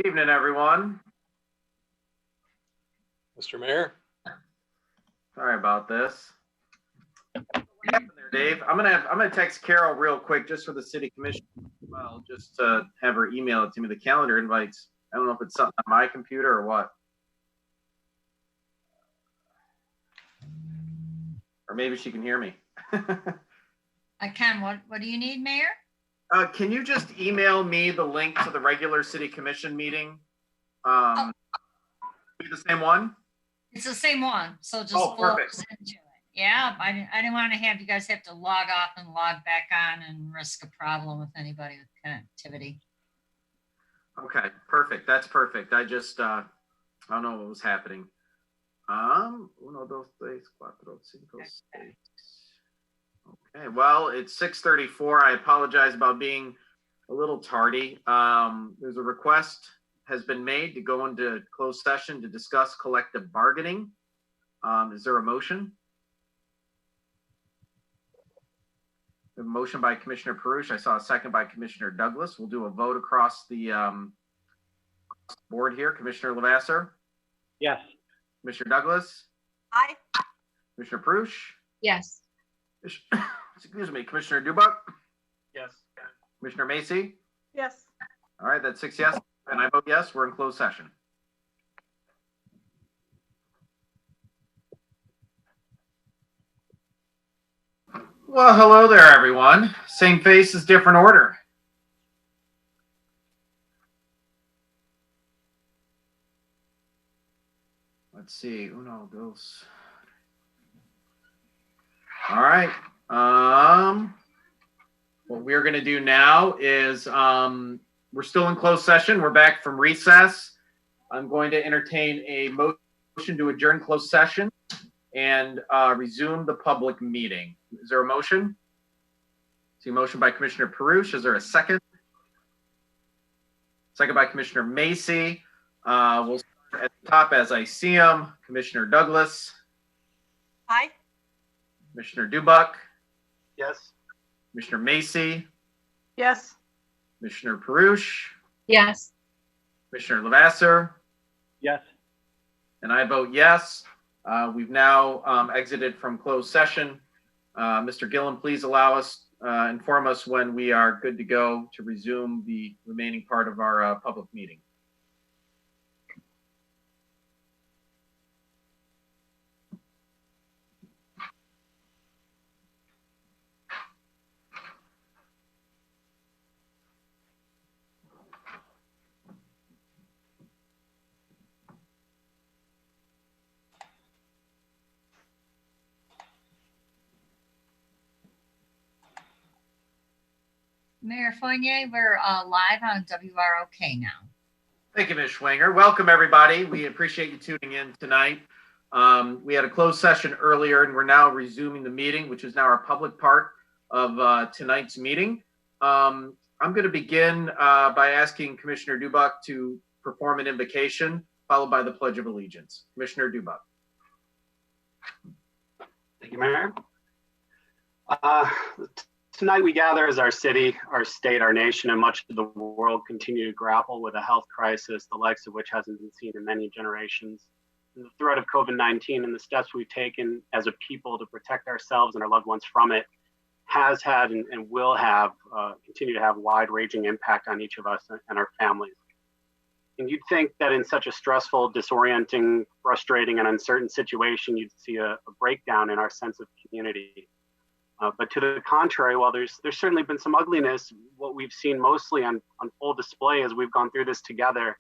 Evening, everyone. Mr. Mayor. Sorry about this. What happened there, Dave? I'm gonna text Carol real quick just for the city commission as well, just to have her email it to me. The calendar invites. I don't know if it's something on my computer or what. Or maybe she can hear me. I can. What do you need, Mayor? Can you just email me the link to the regular city commission meeting? Be the same one? It's the same one. So just perfect. flows into it. Yeah, I didn't want to have you guys have to log off and log back on and risk a problem with anybody with connectivity. Okay, perfect. That's perfect. I just I don't know what was happening. Uno, dos, tres, cuatro, cinco, seis. Okay, well, it's 6:34. I apologize about being a little tardy. There's a request has been made to go into closed session to discuss collective bargaining. Is there a motion? A motion by Commissioner Perush. I saw a second by Commissioner Douglas. We'll do a vote across the board here. Commissioner Lavasser? Yes. Commissioner Douglas? Aye. Commissioner Perush? Yes. Excuse me, Commissioner DuBuc? Yes. Commissioner Macy? Yes. All right, that's 6 yes, and I vote yes. We're in closed session. Well, hello there, everyone. Same faces, different order. Let's see. Uno, dos. All right. What we're going to do now is we're still in closed session. We're back from recess. I'm going to entertain a motion to adjourn closed session and resume the public meeting. Is there a motion? See a motion by Commissioner Perush. Is there a second? Second by Commissioner Macy. We'll start at the top as I see him. Commissioner Douglas. Aye. Commissioner DuBuc. Yes. Commissioner Macy. Yes. Commissioner Perush. Yes. Commissioner Lavasser. Yes. And I vote yes. We've now exited from closed session. Mr. Gillen, please inform us when we are good to go to resume the remaining part of our public meeting. Mayor Fournier, we're live on WROK now. Thank you, Ms. Schwinger. Welcome, everybody. We appreciate you tuning in tonight. We had a closed session earlier, and we're now resuming the meeting, which is now our public part of tonight's meeting. I'm going to begin by asking Commissioner DuBuc to perform an invocation, followed by the Pledge of Allegiance. Commissioner DuBuc. Thank you, Mayor. Tonight we gather as our city, our state, our nation, and much of the world continue to grapple with a health crisis, the likes of which hasn't been seen in many generations. And the threat of COVID-19 and the steps we've taken as a people to protect ourselves and our loved ones from it has had and will have, continue to have wide-ranging impact on each of us and our families. And you'd think that in such a stressful, disorienting, frustrating, and uncertain situation, you'd see a breakdown in our sense of community. But to the contrary, while there's certainly been some ugliness, what we've seen mostly on full display as we've gone through this together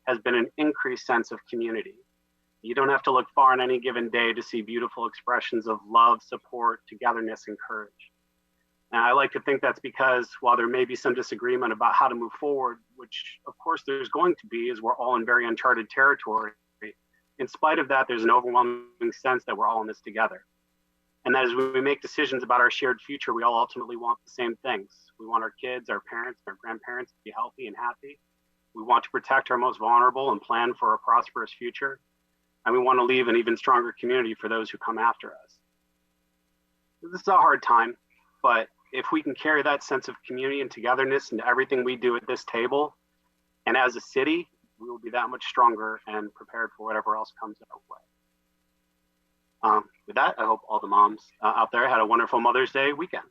has been an increased sense of community. You don't have to look far on any given day to see beautiful expressions of love, support, togetherness, and courage. And I like to think that's because while there may be some disagreement about how to move forward, which of course there's going to be as we're all in very uncharted territory, in spite of that, there's an overwhelming sense that we're all in this together. And that as we make decisions about our shared future, we all ultimately want the same things. We want our kids, our parents, our grandparents to be healthy and happy. We want to protect our most vulnerable and plan for a prosperous future. And we want to leave an even stronger community for those who come after us. This is a hard time, but if we can carry that sense of community and togetherness into everything we do at this table, and as a city, we will be that much stronger and prepared for whatever else comes our way. With that, I hope all the moms out there had a wonderful Mother's Day weekend.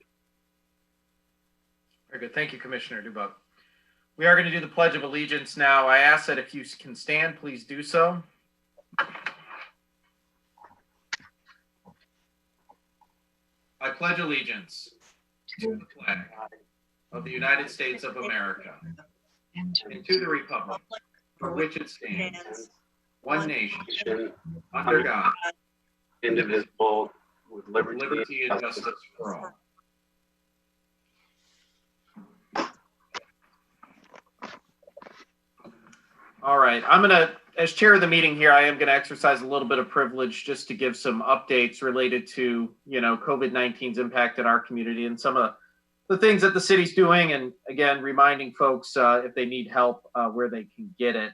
Very good. Thank you, Commissioner DuBuc. We are going to do the Pledge of Allegiance now. I ask that if you can stand, please do so. I pledge allegiance to the flag of the United States of America and to the republic for which it stands, one nation, under God, Indivisible, with liberty and justice for all. All right, I'm gonna, as chair of the meeting here, I am gonna exercise a little bit of privilege just to give some updates related to, COVID-19's impact in our community and some of the things that the city's doing, and again, reminding folks if they need help where they can get it.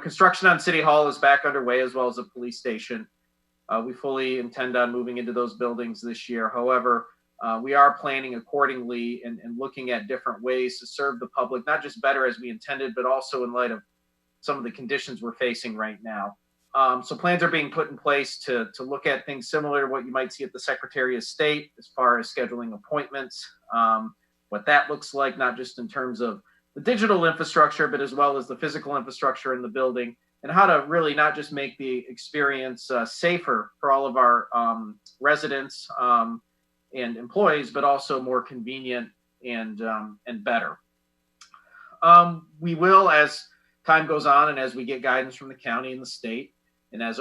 Construction on City Hall is back underway, as well as the police station. We fully intend on moving into those buildings this year. However, we are planning accordingly and looking at different ways to serve the public, not just better as we intended, but also in light of some of the conditions we're facing right now. So plans are being put in place to look at things similar to what you might see at the Secretary of State as far as scheduling appointments, what that looks like, not just in terms of the digital infrastructure, but as well as the physical infrastructure in the building, and how to really not just make the experience safer for all of our residents and employees, but also more convenient and better. We will, as time goes on and as we get guidance from the county and the state, and as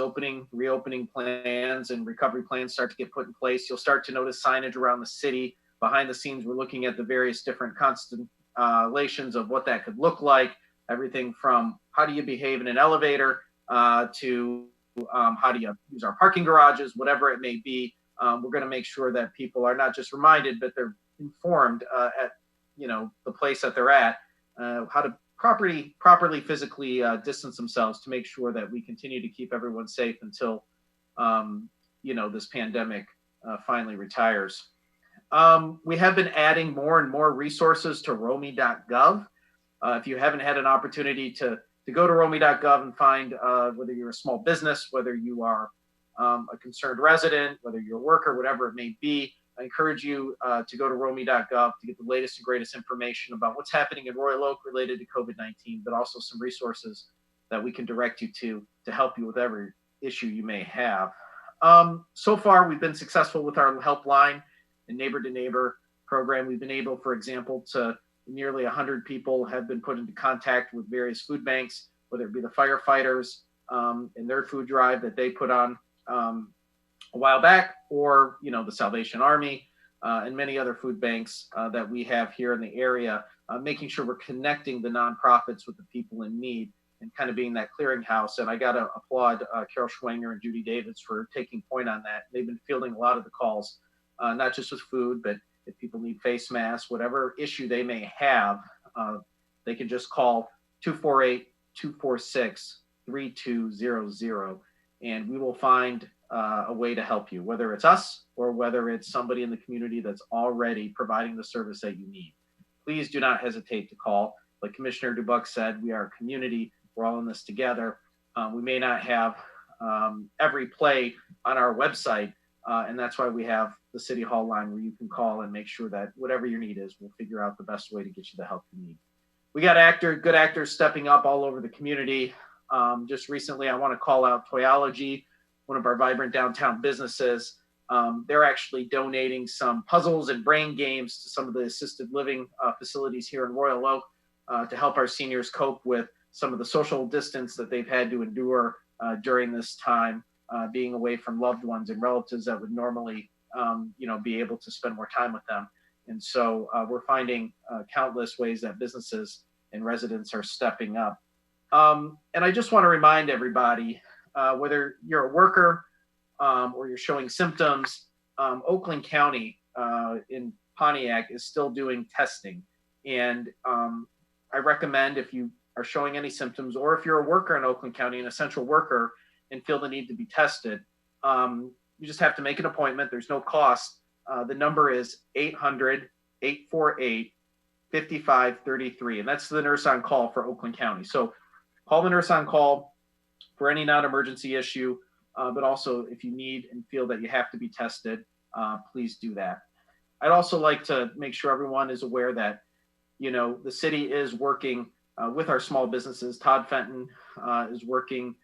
reopening plans and recovery plans start to get put in place, you'll start to notice signage around the city. Behind the scenes, we're looking at the various different constellations of what that could look like. Everything from how do you behave in an elevator to how do you use our parking garages, whatever it may be. We're going to make sure that people are not just reminded, but they're informed at the place that they're at, how to properly physically distance themselves to make sure that we continue to keep everyone safe until this pandemic finally retires. We have been adding more and more resources to romy.gov. If you haven't had an opportunity to go to romy.gov and find whether you're a small business, whether you are a concerned resident, whether you're a worker, whatever it may be, I encourage you to go to romy.gov to get the latest and greatest information about what's happening in Royal Oak related to COVID-19, but also some resources that we can direct you to help you with every issue you may have. So far, we've been successful with our helpline and neighbor-to-neighbor program. We've been able, for example, to nearly 100 people have been put into contact with various food banks, whether it be the firefighters and their food drive that they put on a while back, or the Salvation Army and many other food banks that we have here in the area, making sure we're connecting the nonprofits with the people in need and kind of being that clearinghouse. And I got to applaud Carol Schwanger and Judy Davids for taking point on that. They've been fielding a lot of the calls, not just with food, but if people need face masks, whatever issue they may have, they can just call 248-246-3200, and we will find a way to help you, whether it's us or whether it's somebody in the community that's already providing the service that you need. Please do not hesitate to call. Like Commissioner DuBuc said, we are a community. We're all in this together. We may not have every play on our website, and that's why we have the City Hall line where you can call and make sure that whatever your need is, we'll figure out the best way to get you the help you need. We got good actors stepping up all over the community. Just recently, I want to call out Toyology, one of our vibrant downtown businesses. They're actually donating some puzzles and brain games to some of the assisted living facilities here in Royal Oak to help our seniors cope with some of the social distance that they've had to endure during this time, being away from loved ones and relatives that would normally be able to spend more time with them. And so we're finding countless ways that businesses and residents are stepping up. And I just want to remind everybody, whether you're a worker or you're showing symptoms, Oakland County in Pontiac is still doing testing. And I recommend, if you are showing any symptoms, or if you're a worker in Oakland County, an essential worker, and feel the need to be tested, you just have to make an appointment. There's no cost. The number is 800-848-5533. And that's the nurse on call for Oakland County. So call the nurse on call for any non-emergency issue, but also if you need and feel that you have to be tested, please do that. I'd also like to make sure everyone is aware that, the city is working with our small businesses. Todd Fenton is working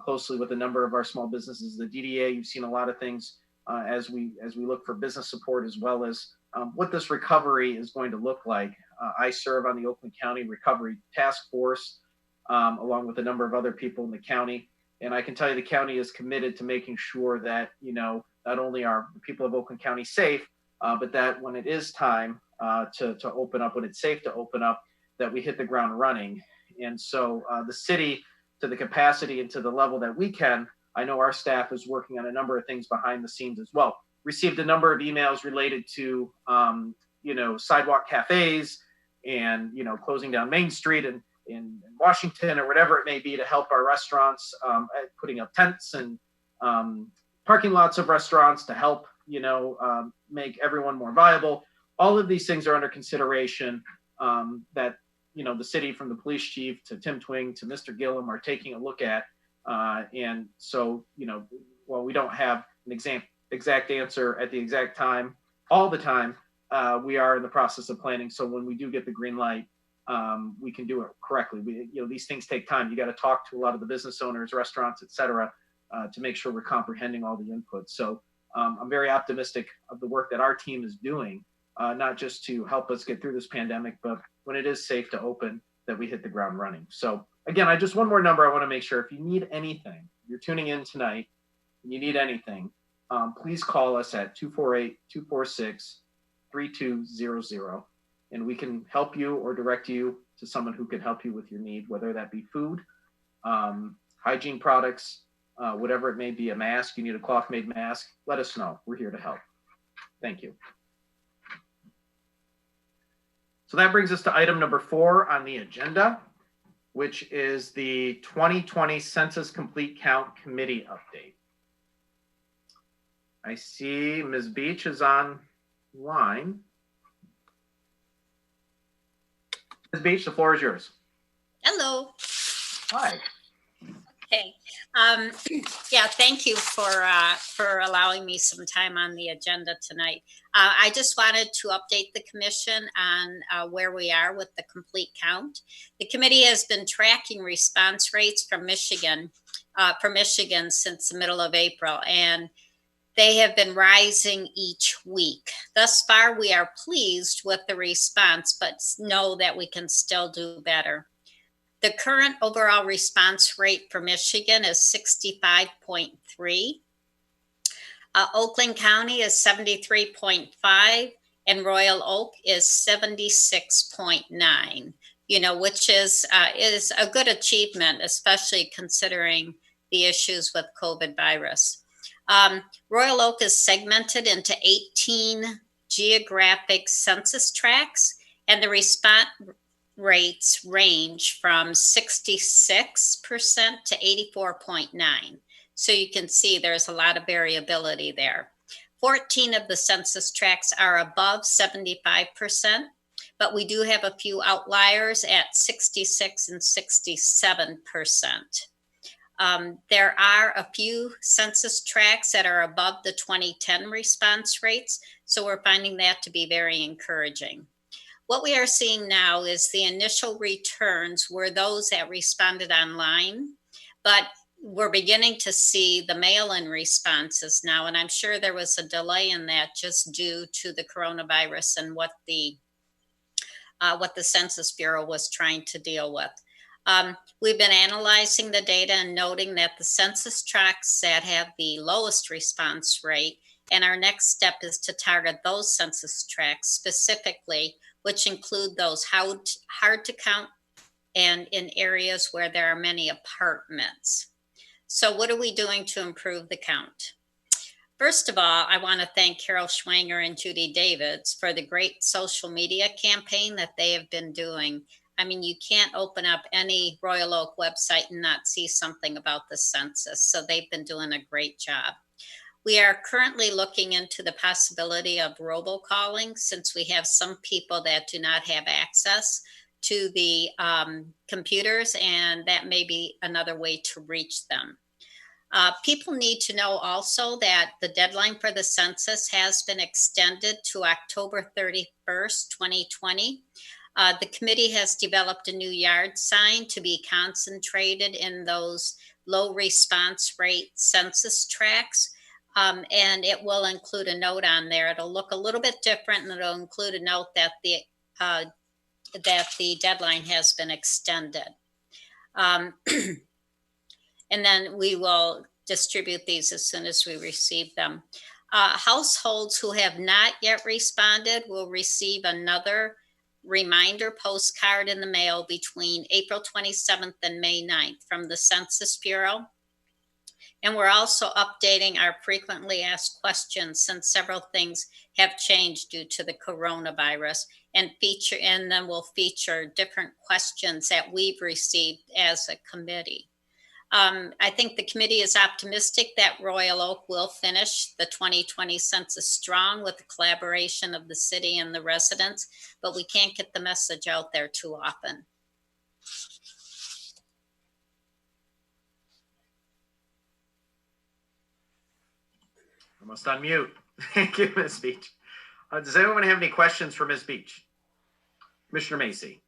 closely with a number of our small businesses. The DDA, you've seen a lot of things as we look for business support, as well as what this recovery is going to look like. I serve on the Oakland County Recovery Task Force, along with a number of other people in the county. And I can tell you the county is committed to making sure that, not only are the people of Oakland County safe, but that when it is time to open up, when it's safe to open up, that we hit the ground running. And so the city, to the capacity and to the level that we can, I know our staff is working on a number of things behind the scenes as well. Received a number of emails related to, sidewalk cafes and, closing down Main Street and in Washington or whatever it may be to help our restaurants, putting up tents and parking lots of restaurants to help, make everyone more viable. All of these things are under consideration that, the city, from the police chief to Tim Twing to Mr. Gillum, are taking a look at. And so, while we don't have an exact answer at the exact time, all the time, we are in the process of planning. So when we do get the green light, we can do it correctly. These things take time. You got to talk to a lot of the business owners, restaurants, et cetera, to make sure we're comprehending all the inputs. So I'm very optimistic of the work that our team is doing, not just to help us get through this pandemic, but when it is safe to open, that we hit the ground running. So again, one more number I want to make sure. If you need anything, you're tuning in tonight, and you need anything, please call us at 248-246-3200, and we can help you or direct you to someone who can help you with your need, whether that be food, hygiene products, whatever it may be, a mask, you need a cloth-made mask, let us know. We're here to help. Thank you. So that brings us to item number 4 on the agenda, which is the 2020 Census Complete Count Committee update. I see Ms. Beach is online. Ms. Beach, the floor is yours. Hello. Hi. Okay. Yeah, thank you for allowing me some time on the agenda tonight. I just wanted to update the commission on where we are with the complete count. The committee has been tracking response rates from Michigan since the middle of April, and they have been rising each week. Thus far, we are pleased with the response, but know that we can still do better. The current overall response rate for Michigan is 65.3. Oakland County is 73.5, and Royal Oak is 76.9. Which is a good achievement, especially considering the issues with COVID virus. Royal Oak is segmented into 18 geographic census tracts, and the response rates range from 66% to 84.9. So you can see there's a lot of variability there. 14 of the census tracts are above 75%, but we do have a few outliers at 66 and 67%. There are a few census tracts that are above the 2010 response rates, so we're finding that to be very encouraging. What we are seeing now is the initial returns were those that responded online, but we're beginning to see the mail-in responses now, and I'm sure there was a delay in that just due to the coronavirus and what the Census Bureau was trying to deal with. We've been analyzing the data and noting that the census tracts that have the lowest response rate, and our next step is to target those census tracts specifically, which include those hard to count and in areas where there are many apartments. So what are we doing to improve the count? First of all, I want to thank Carol Schwanger and Judy Davids for the great social media campaign that they have been doing. I mean, you can't open up any Royal Oak website and not see something about the census. So they've been doing a great job. We are currently looking into the possibility of robocalling, since we have some people that do not have access to the computers, and that may be another way to reach them. People need to know also that the deadline for the census has been extended to October 31st, 2020. The committee has developed a new yard sign to be concentrated in those low response rate census tracts. And it will include a note on there. It'll look a little bit different, and it'll include a note that the deadline has been extended. And then we will distribute these as soon as we receive them. Households who have not yet responded will receive another reminder postcard in the mail between April 27th and May 9th from the Census Bureau. And we're also updating our frequently asked questions, since several things have changed due to the coronavirus, and then we'll feature different questions that we've received as a committee. I think the committee is optimistic that Royal Oak will finish the 2020 census strong with the collaboration of the city and the residents, but we can't get the message out there too often. I must unmute. Thank you, Ms. Beach. Does anyone have any questions for Ms. Beach? Commissioner Macy.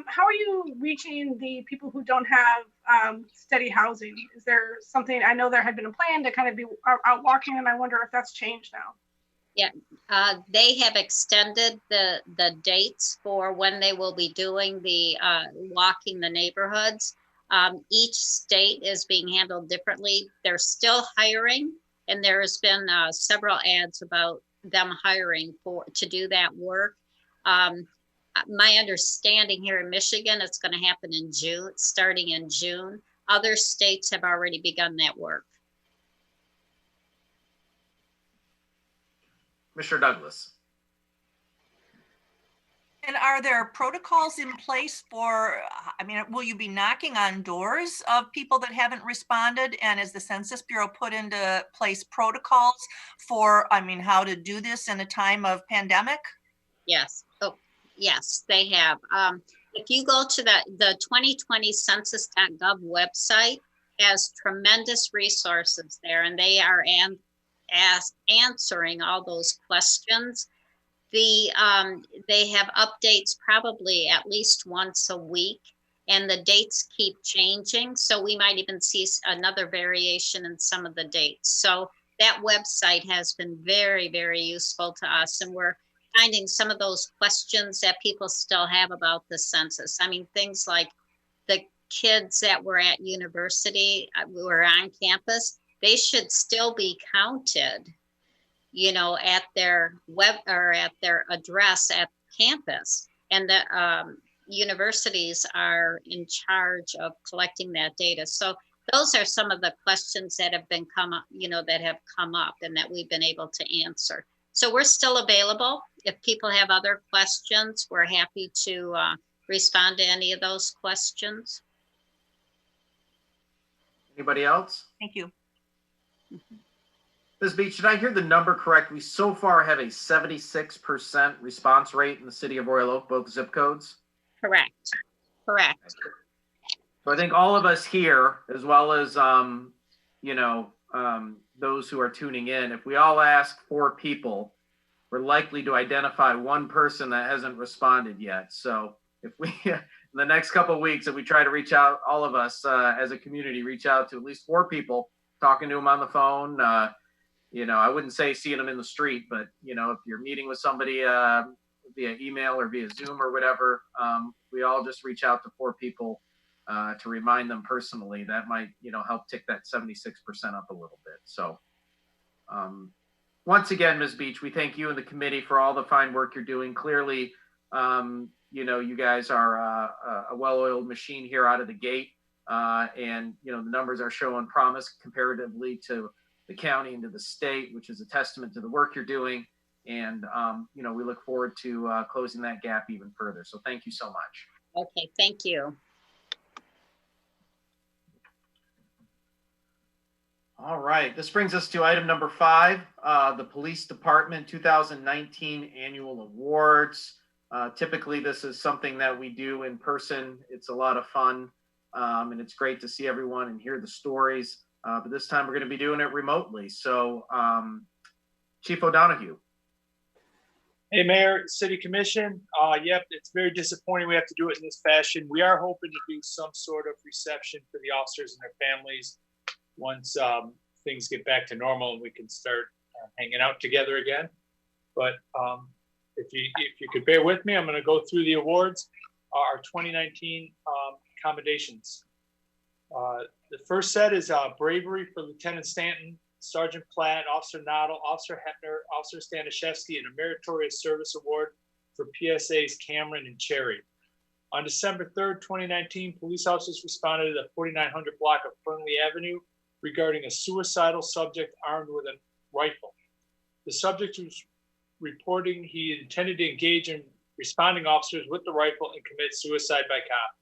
How are you reaching the people who don't have steady housing? Is there something, I know there had been a plan to kind of be out walking, and I wonder if that's changed now. Yeah, they have extended the dates for when they will be doing the walking the neighborhoods. Each state is being handled differently. They're still hiring, and there has been several ads about them hiring to do that work. My understanding here in Michigan, it's going to happen in June, starting in June. Other states have already begun that work. Commissioner Douglas. And are there protocols in place for, I mean, will you be knocking on doors of people that haven't responded? And has the Census Bureau put into place protocols for, I mean, how to do this in a time of pandemic? Yes. Oh, yes, they have. If you go to the 2020 census.gov website, has tremendous resources there, and they are answering all those questions. They have updates probably at least once a week, and the dates keep changing. So we might even see another variation in some of the dates. So that website has been very, very useful to us, and we're finding some of those questions that people still have about the census. I mean, things like the kids that were at university, were on campus, they should still be counted, you know, at their web or at their address at campus. And the universities are in charge of collecting that data. So those are some of the questions that have been come up and that we've been able to answer. So we're still available. If people have other questions, we're happy to respond to any of those questions. Anybody else? Thank you. Ms. Beach, did I hear the number correct? We so far have a 76% response rate in the city of Royal Oak, both zip codes? Correct. Correct. So I think all of us here, as well as, those who are tuning in, if we all ask 4 people, we're likely to identify one person that hasn't responded yet. So if we, in the next couple of weeks, if we try to reach out, all of us as a community, reach out to at least 4 people, talking to them on the phone, I wouldn't say seeing them in the street, but, if you're meeting with somebody via email or via Zoom or whatever, we all just reach out to 4 people to remind them personally. That might, help tick that 76% up a little bit. So once again, Ms. Beach, we thank you and the committee for all the fine work you're doing. Clearly, you guys are a well-oiled machine here out of the gate. And the numbers are showing promise comparatively to the county and to the state, which is a testament to the work you're doing. And, we look forward to closing that gap even further. So thank you so much. Okay, thank you. All right, this brings us to item number 5, the Police Department 2019 Annual Awards. Typically, this is something that we do in person. It's a lot of fun, and it's great to see everyone and hear the stories. But this time we're going to be doing it remotely. So, Chief O'Donoghue. Hey, Mayor, City Commission. Yep, it's very disappointing we have to do it in this fashion. We are hoping to do some sort of reception for the officers and their families once things get back to normal and we can start hanging out together again. But if you could bear with me, I'm going to go through the awards. Our 2019 commendations. The first set is Bravery for Lieutenant Stanton, Sergeant Platt, Officer Noddle, Officer Hepner, Officer Stanishevsky, and a Meritorious Service Award for PSAs Cameron and Cherry. On December 3rd, 2019, police officers responded to the 4900 block of Fernley Avenue regarding a suicidal subject armed with a rifle. The subject was reporting he intended to engage in responding officers with the rifle and commit suicide by cop.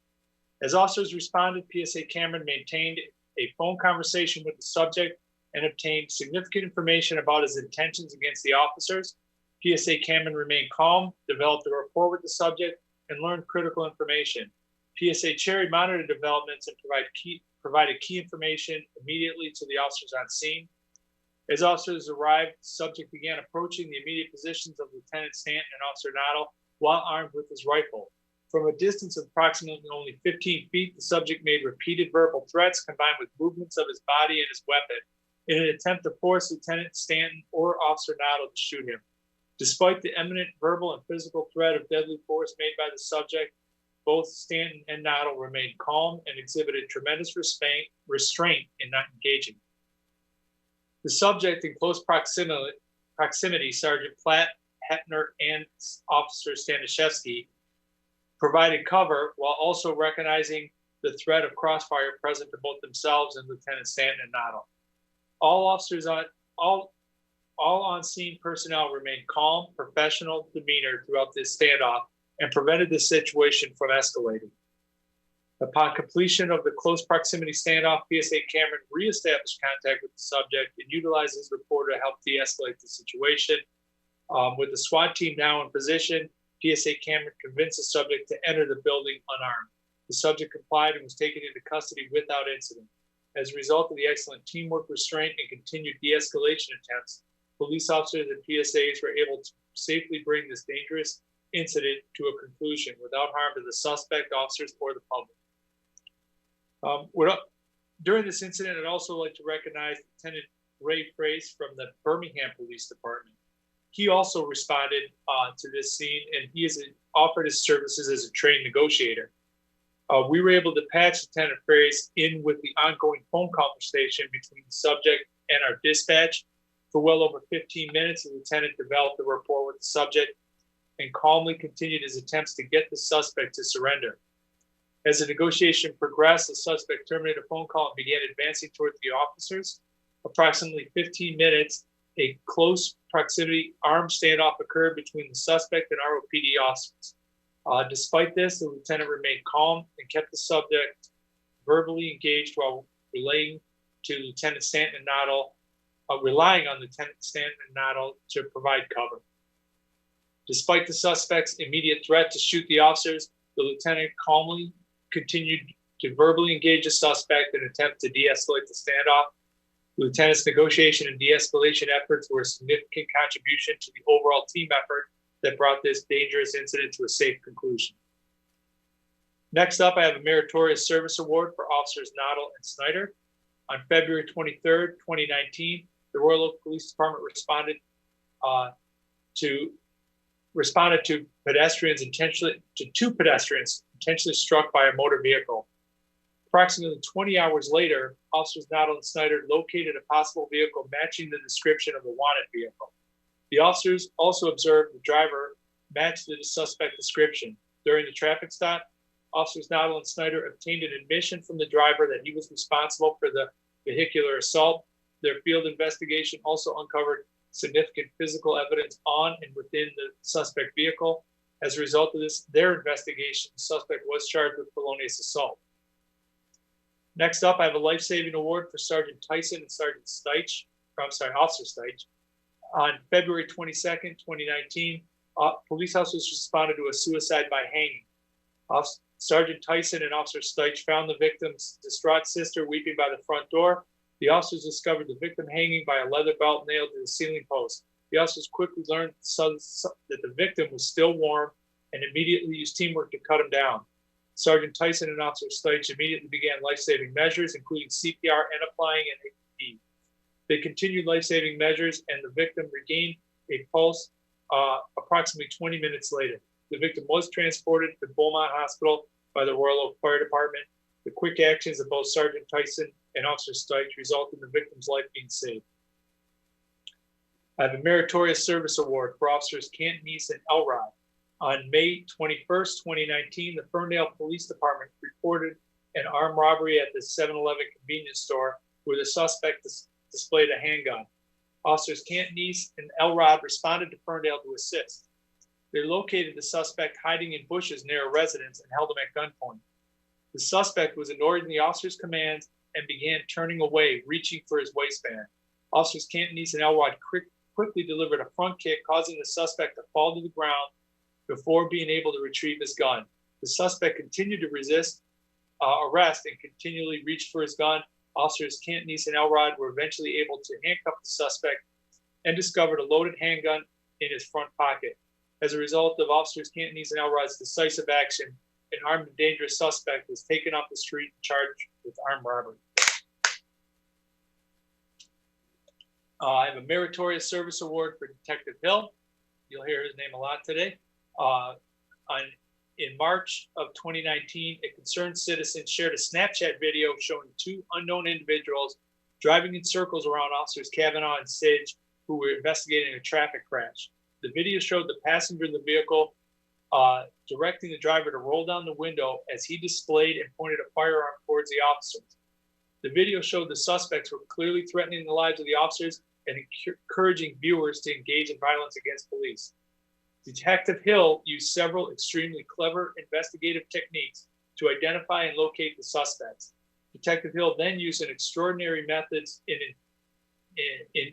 As officers responded, PSA Cameron maintained a phone conversation with the subject and obtained significant information about his intentions against the officers. PSA Cameron remained calm, developed a rapport with the subject, and learned critical information. PSA Cherry monitored developments and provided key information immediately to the officers on scene. As officers arrived, the subject began approaching the immediate positions of Lieutenant Stanton and Officer Noddle while armed with his rifle. From a distance of approximately only 15 feet, the subject made repeated verbal threats combined with movements of his body and his weapon in an attempt to force Lieutenant Stanton or Officer Noddle to shoot him. Despite the imminent verbal and physical threat of deadly force made by the subject, both Stanton and Noddle remained calm and exhibited tremendous restraint in not engaging. The subject in close proximity, Sergeant Platt, Hepner, and Officer Stanishevsky, provided cover while also recognizing the threat of crossfire present to both themselves and Lieutenant Stanton and Noddle. All on-scene personnel remained calm, professional demeanor throughout this standoff and prevented the situation from escalating. Upon completion of the close proximity standoff, PSA Cameron reestablished contact with the subject and utilized his reporter to help de-escalate the situation. With the SWAT team now in position, PSA Cameron convinced the subject to enter the building unarmed. The subject complied and was taken into custody without incident. As a result of the excellent teamwork, restraint, and continued de-escalation attempts, police officers and PSAs were able to safely bring this dangerous incident to a conclusion without harm to the suspect, officers, or the public. During this incident, I'd also like to recognize Lieutenant Ray Frace from the Birmingham Police Department. He also responded to this scene, and he has offered his services as a trained negotiator. We were able to patch Lieutenant Frace in with the ongoing phone conversation between the subject and our dispatch. For well over 15 minutes, the lieutenant developed a rapport with the subject and calmly continued his attempts to get the suspect to surrender. As the negotiation progressed, the suspect terminated a phone call and began advancing towards the officers. Approximately 15 minutes, a close proximity armed standoff occurred between the suspect and ROPD officers. Despite this, the lieutenant remained calm and kept the subject verbally engaged while relying on Lieutenant Stanton and Noddle to provide cover. Despite the suspect's immediate threat to shoot the officers, the lieutenant calmly continued to verbally engage the suspect in an attempt to de-escalate the standoff. The lieutenant's negotiation and de-escalation efforts were a significant contribution to the overall team effort that brought this dangerous incident to a safe conclusion. Next up, I have a Meritorious Service Award for Officers Noddle and Snyder. On February 23rd, 2019, the Royal Oak Police Department responded to two pedestrians intentionally struck by a motor vehicle. Approximately 20 hours later, Officers Noddle and Snyder located a possible vehicle matching the description of the wanted vehicle. The officers also observed the driver matched the suspect description. During the traffic stop, Officers Noddle and Snyder obtained an admission from the driver that he was responsible for the vehicular assault. Their field investigation also uncovered significant physical evidence on and within the suspect vehicle. As a result of this, their investigation, the suspect was charged with felonious assault. Next up, I have a life-saving award for Sergeant Tyson and Officer Steich. On February 22nd, 2019, police officers responded to a suicide by hanging. Sergeant Tyson and Officer Steich found the victim's distraught sister weeping by the front door. The officers discovered the victim hanging by a leather belt nailed to the ceiling post. The officers quickly learned that the victim was still warm and immediately used teamwork to cut him down. Sergeant Tyson and Officer Steich immediately began life-saving measures, including CPR and applying an AED. They continued life-saving measures, and the victim regained a pulse approximately 20 minutes later. The victim was transported to Beaumont Hospital by the Royal Oak Fire Department. The quick actions of both Sergeant Tyson and Officer Steich resulted in the victim's life being saved. I have a meritorious service award for Officers Cantonese and Elrod. On May 21st, 2019, the Ferndale Police Department reported an armed robbery at the 7-Eleven convenience store where the suspect displayed a handgun. Officers Cantonese and Elrod responded to Ferndale to assist. They located the suspect hiding in bushes near a residence and held him at gunpoint. The suspect was ignoring the officer's commands and began turning away, reaching for his waistband. Officers Cantonese and Elrod quickly delivered a front kick, causing the suspect to fall to the ground before being able to retrieve his gun. The suspect continued to resist arrest and continually reached for his gun. Officers Cantonese and Elrod were eventually able to handcuff the suspect and discovered a loaded handgun in his front pocket. As a result of Officers Cantonese and Elrod's decisive action, an armed and dangerous suspect was taken off the street and charged with armed robbery. I have a meritorious service award for Detective Hill. You'll hear his name a lot today. In March of 2019, a concerned citizen shared a Snapchat video showing two unknown individuals driving in circles around Officers Kavanaugh and Sage, who were investigating a traffic crash. The video showed the passenger in the vehicle directing the driver to roll down the window as he displayed and pointed a firearm towards the officers. The video showed the suspects were clearly threatening the lives of the officers and encouraging viewers to engage in violence against police. Detective Hill used several extremely clever investigative techniques to identify and locate the suspects. Detective Hill then used an extraordinary methods in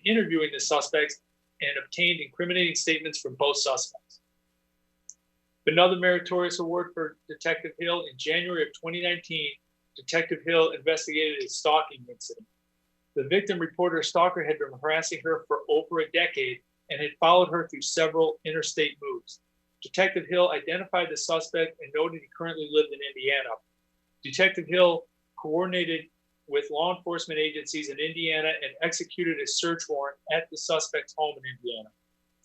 interviewing the suspects and obtained incriminating statements from both suspects. Another meritorious award for Detective Hill: in January of 2019, Detective Hill investigated a stalking incident. The victim reported her stalker had been harassing her for over a decade and had followed her through several interstate moves. Detective Hill identified the suspect and noted he currently lived in Indiana. Detective Hill coordinated with law enforcement agencies in Indiana and executed a search warrant at the suspect's home in Indiana.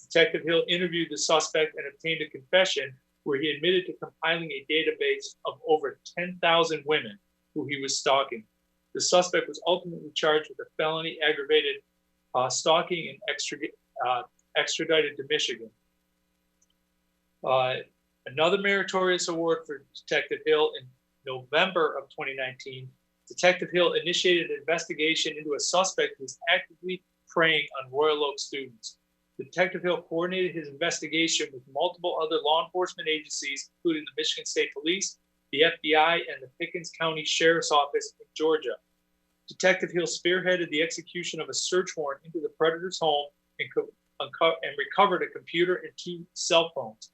Detective Hill interviewed the suspect and obtained a confession where he admitted to compiling a database of over 10,000 women who he was stalking. The suspect was ultimately charged with a felony aggravated stalking and extradited to Michigan. Another meritorious award for Detective Hill: in November of 2019, Detective Hill initiated an investigation into a suspect who was actively preying on Royal Oak students. Detective Hill coordinated his investigation with multiple other law enforcement agencies, including the Michigan State Police, the FBI, and the Pickens County Sheriff's Office in Georgia. Detective Hill spearheaded the execution of a search warrant into the predator's home and recovered a computer and 2 cell phones.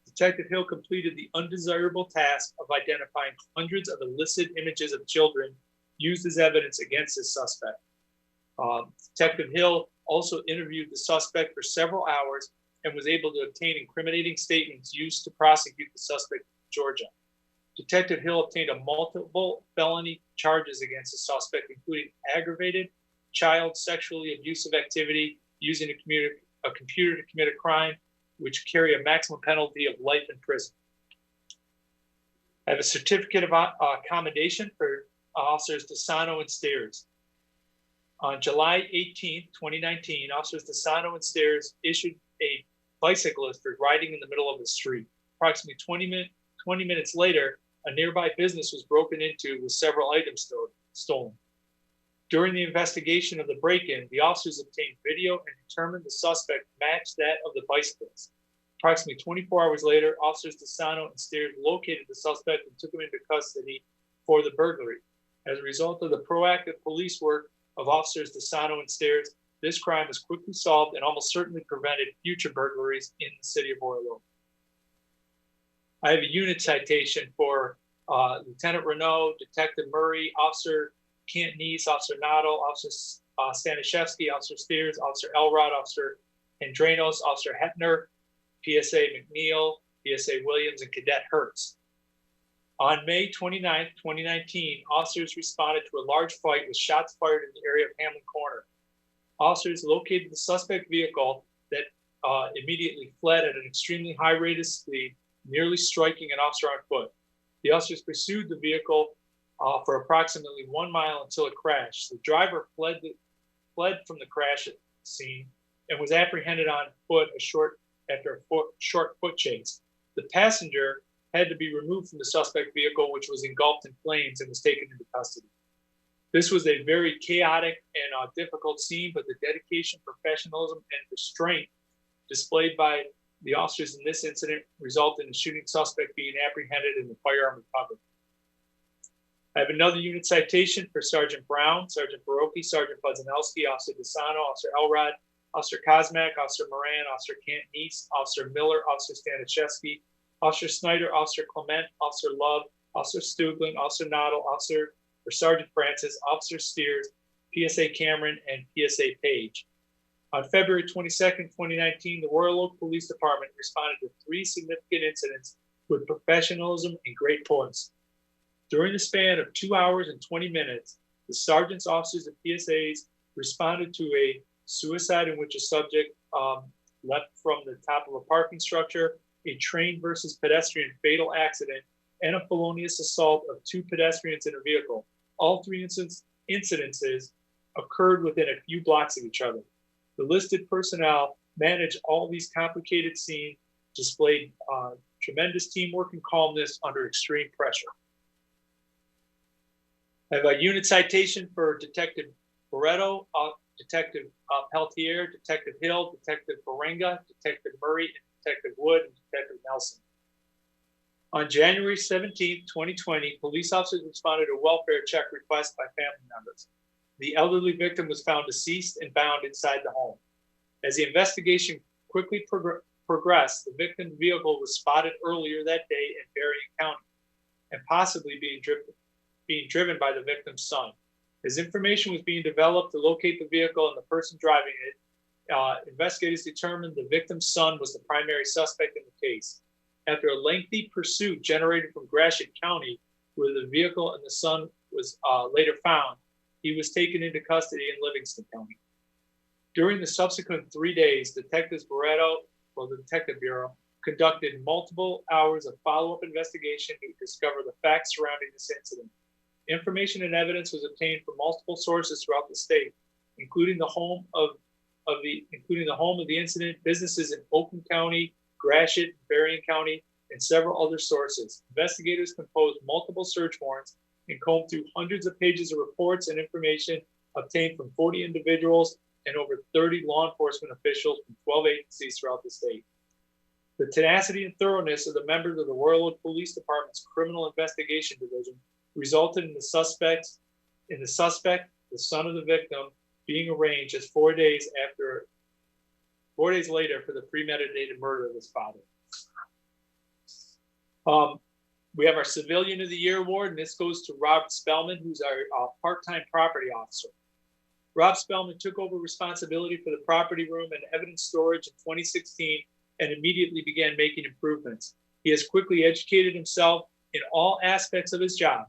Detective Hill completed the undesirable task of identifying hundreds of illicit images of children used as evidence against this suspect. Detective Hill also interviewed the suspect for several hours and was able to obtain incriminating statements used to prosecute the suspect in Georgia. Detective Hill obtained multiple felony charges against the suspect, including aggravated child sexually abusive activity using a computer to commit a crime, which carry a maximum penalty of life in prison. I have a certificate of commendation for Officers Desano and Stairs. On July 18, 2019, Officers Desano and Stairs issued a bicyclist for riding in the middle of the street. Approximately 20 minutes later, a nearby business was broken into with several items stolen. During the investigation of the break-in, the officers obtained video and determined the suspect matched that of the bicyclist. Approximately 24 hours later, Officers Desano and Stairs located the suspect and took him into custody for the burglary. As a result of the proactive police work of Officers Desano and Stairs, this crime was quickly solved and almost certainly prevented future burglaries in the city of Royal Oak. I have a unit citation for Lieutenant Renault, Detective Murray, Officer Cantonese, Officer Noddle, Officer Stanishevsky, Officer Steers, Officer Elrod, Officer Andrenos, Officer Hetner, PSA McNeil, PSA Williams, and Cadet Hertz. On May 29, 2019, officers responded to a large fight with shots fired in the area of Hamlin Corner. Officers located the suspect vehicle that immediately fled at an extremely high rate of speed, nearly striking an officer on foot. The officers pursued the vehicle for approximately 1 mile until it crashed. The driver fled from the crash scene and was apprehended on foot after a short foot chase. The passenger had to be removed from the suspect vehicle, which was engulfed in flames, and was taken into custody. This was a very chaotic and difficult scene, but the dedication, professionalism, and restraint displayed by the officers in this incident resulted in the shooting suspect being apprehended and the firearm recovered. I have another unit citation for Sergeant Brown, Sergeant Baroki, Sergeant Budzanowski, Officer DeSano, Officer Elrod, Officer Kosmak, Officer Moran, Officer Cantonese, Officer Miller, Officer Stanishevsky, Officer Snyder, Officer Clement, Officer Love, Officer Stuglin, Officer Noddle, Sergeant Francis, Officer Steers, PSA Cameron, and PSA Page. On February 22nd, 2019, the Royal Oak Police Department responded to 3 significant incidents with professionalism and great poise. During the span of 2 hours and 20 minutes, the sergeants, officers, and PSAs responded to a suicide in which a subject leapt from the top of a parking structure, a train versus pedestrian fatal accident, and a felonious assault of 2 pedestrians in a vehicle. All 3 incidences occurred within a few blocks of each other. The listed personnel managed all these complicated scenes, displayed tremendous teamwork and calmness under extreme pressure. I have a unit citation for Detective Barreto, Detective Peltier, Detective Hill, Detective Berenga, Detective Murray, and Detective Wood, and Detective Nelson. On January 17, 2020, police officers responded to a welfare check request by family members. The elderly victim was found deceased and bound inside the home. As the investigation quickly progressed, the victim's vehicle was spotted earlier that day in Berrien County and possibly being driven by the victim's son. As information was being developed to locate the vehicle and the person driving it, investigators determined the victim's son was the primary suspect in the case. After a lengthy pursuit generated from Gratiot County, where the vehicle and the son was later found, he was taken into custody in Livingston County. During the subsequent 3 days, Detectives Barreto, the Detective Bureau, conducted multiple hours of follow-up investigation to discover the facts surrounding this incident. Information and evidence was obtained from multiple sources throughout the state, including the home of the incident, businesses in Oakland County, Gratiot, Berrien County, and several other sources. Investigators composed multiple search warrants and combed through hundreds of pages of reports and information obtained from 40 individuals and over 30 law enforcement officials from 12 agencies throughout the state. The tenacity and thoroughness of the members of the Royal Oak Police Department's Criminal Investigation Division resulted in the suspect, the son of the victim, being arraigned just 4 days later for the premeditated murder of his father. We have our Civilian of the Year award, and this goes to Rob Spellman, who's our part-time property officer. Rob Spellman took over responsibility for the property room and evidence storage in 2016 and immediately began making improvements. He has quickly educated himself in all aspects of his job.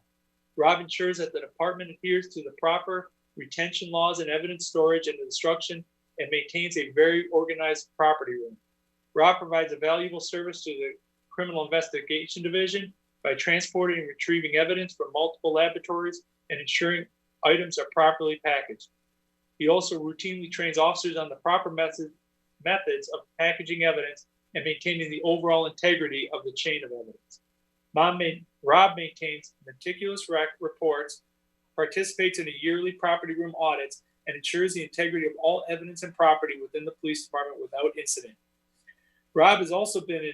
Rob ensures that the department adheres to the proper retention laws and evidence storage and instruction and maintains a very organized property room. Rob provides a valuable service to the Criminal Investigation Division by transporting and retrieving evidence from multiple laboratories and ensuring items are properly packaged. He also routinely trains officers on the proper methods of packaging evidence and maintaining the overall integrity of the chain of evidence. Rob maintains meticulous reports, participates in a yearly property room audits, and ensures the integrity of all evidence and property within the police department without incident. Rob has also been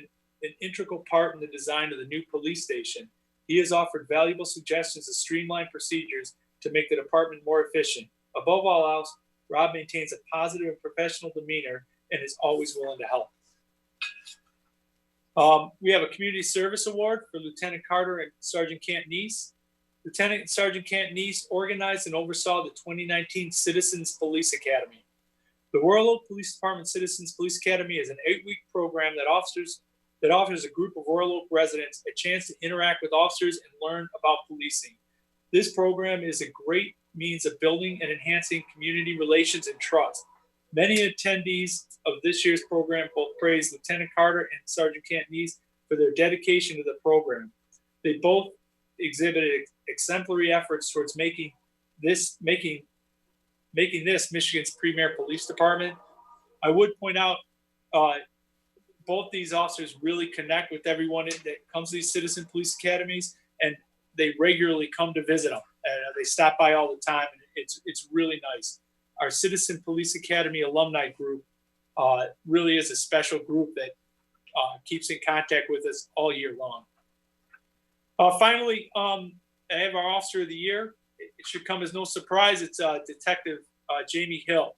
an integral part in the design of the new police station. He has offered valuable suggestions to streamline procedures to make the department more efficient. Above all else, Rob maintains a positive and professional demeanor and is always willing to help. We have a community service award for Lieutenant Carter and Sergeant Cantonese. Lieutenant and Sergeant Cantonese organized and oversaw the 2019 Citizens Police Academy. The Royal Oak Police Department Citizens Police Academy is an 8-week program that offers a group of Royal Oak residents a chance to interact with officers and learn about policing. This program is a great means of building and enhancing community relations and trust. Many attendees of this year's program both praised Lieutenant Carter and Sergeant Cantonese for their dedication to the program. They both exhibited exemplary efforts towards making this Michigan's premier police department. I would point out both these officers really connect with everyone that comes to these citizen police academies, and they regularly come to visit them. They stop by all the time, and it's really nice. Our Citizen Police Academy alumni group really is a special group that keeps in contact with us all year long. Finally, I have our Officer of the Year. It should come as no surprise. It's Detective Jamie Hill.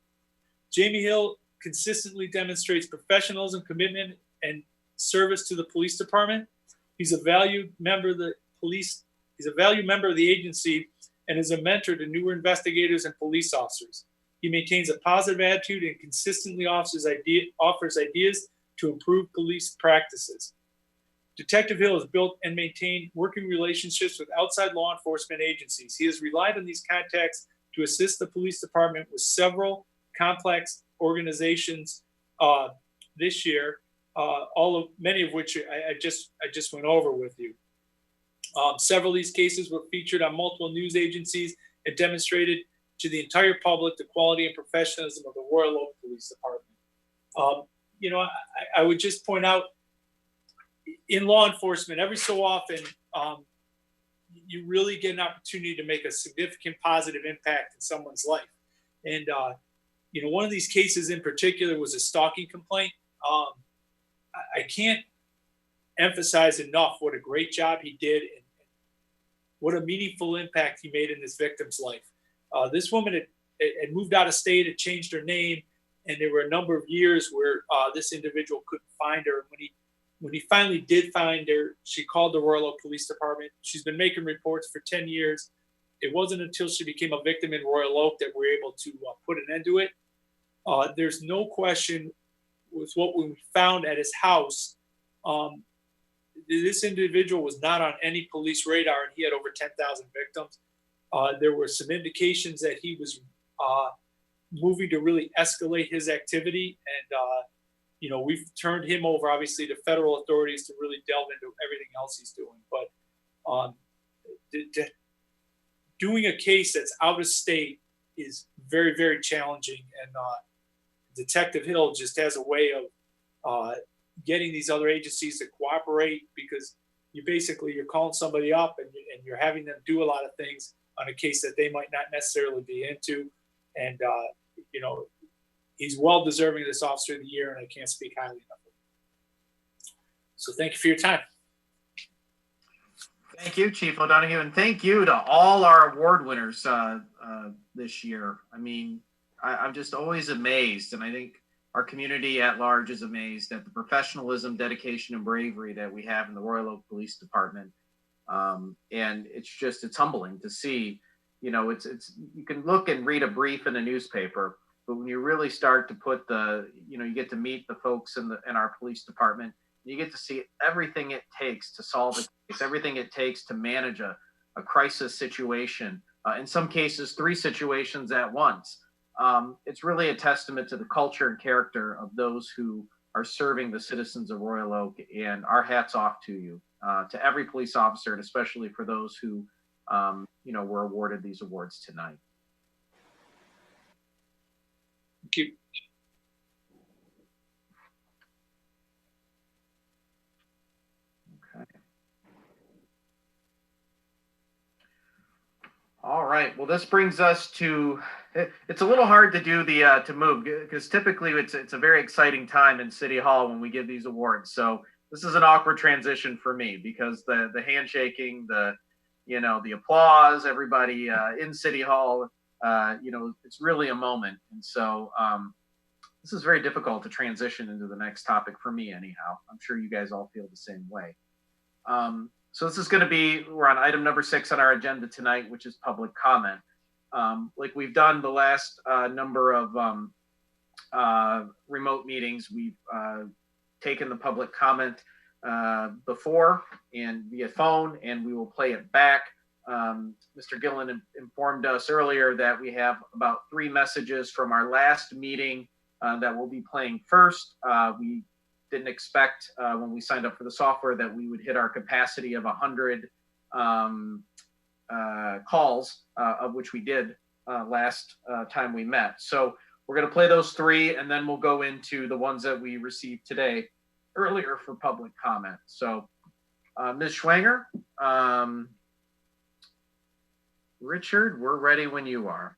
Jamie Hill consistently demonstrates professionalism, commitment, and service to the police department. He's a valued member of the police. He's a valued member of the agency and is a mentor to newer investigators and police officers. He maintains a positive attitude and consistently offers ideas to improve police practices. Detective Hill has built and maintained working relationships with outside law enforcement agencies. He has relied on these contacts to assist the police department with several complex organizations this year, many of which I just went over with you. Several of these cases were featured on multiple news agencies and demonstrated to the entire public the quality and professionalism of the Royal Oak Police Department. I would just point out, in law enforcement, every so often, you really get an opportunity to make a significant positive impact in someone's life. And, one of these cases in particular was a stalking complaint. I can't emphasize enough what a great job he did and what a meaningful impact he made in this victim's life. This woman had moved out of state, had changed her name, and there were a number of years where this individual couldn't find her. When he finally did find her, she called the Royal Oak Police Department. She's been making reports for 10 years. It wasn't until she became a victim in Royal Oak that we were able to put an end to it. There's no question with what we found at his house. This individual was not on any police radar, and he had over 10,000 victims. There were some indications that he was moving to really escalate his activity, and we've turned him over, obviously, to federal authorities to really delve into everything else he's doing. But doing a case that's out of state is very, very challenging. And Detective Hill just has a way of getting these other agencies to cooperate, because you're calling somebody up and you're having them do a lot of things on a case that they might not necessarily be into. And, he's well deserving of this Officer of the Year, and I can't speak highly enough of him. So thank you for your time. Thank you, Chief O'Donoghue, and thank you to all our award winners this year. I mean, I'm just always amazed, and I think our community at large is amazed at the professionalism, dedication, and bravery that we have in the Royal Oak Police Department. And it's humbling to see. You can look and read a brief in a newspaper, but when you really start to put you get to meet the folks in our police department, you get to see everything it takes to solve a case, everything it takes to manage a crisis situation. In some cases, 3 situations at once. It's really a testament to the culture and character of those who are serving the citizens of Royal Oak, and our hats off to you, to every police officer, and especially for those who, were awarded these awards tonight. Thank you. Okay. All right. Well, this brings us to, it's a little hard to do to move, because typically it's a very exciting time in City Hall when we give these awards. So this is an awkward transition for me, because the handshaking, the applause, everybody in City Hall, it's really a moment. And so this is very difficult to transition into the next topic for me anyhow. I'm sure you guys all feel the same way. So this is going to be, we're on item number 6 on our agenda tonight, which is public comment. Like we've done the last number of remote meetings, we've taken the public comment before and via phone, and we will play it back. Mr. Gillen informed us earlier that we have about 3 messages from our last meeting that we'll be playing first. We didn't expect when we signed up for the software that we would hit our capacity of 100 calls, of which we did last time we met. So we're going to play those 3, and then we'll go into the ones that we received today earlier for public comment. So Ms. Schwanger, Richard, we're ready when you are.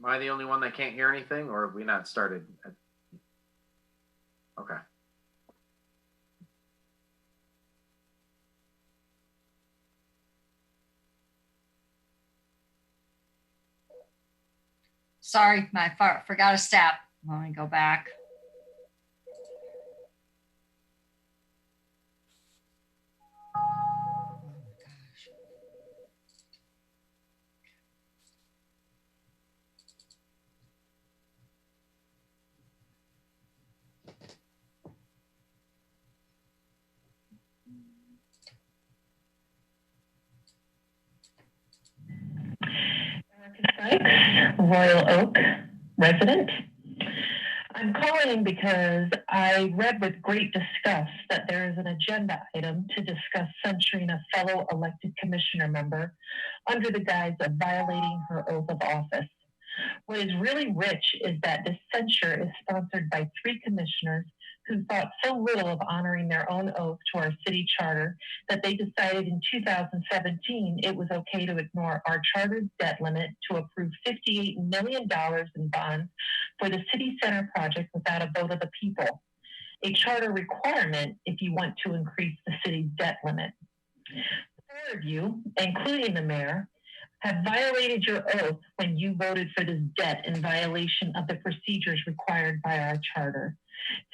Am I the only one that can't hear anything, or have we not started? Okay. Sorry, forgot a step. Let me go back. Royal Oak resident. I'm calling because I read with great disgust that there is an agenda item to discuss censuring a fellow elected commissioner member under the guise of violating her oath of office. What is really rich is that this censure is sponsored by 3 commissioners who thought so little of honoring their own oath to our city charter that they decided in 2017 it was okay to ignore our charter's debt limit to approve $58 million in bonds for the city center project without a vote of the people, a charter requirement if you want to increase the city's debt limit. 4 of you, including the mayor, have violated your oath when you voted for this debt in violation of the procedures required by our charter.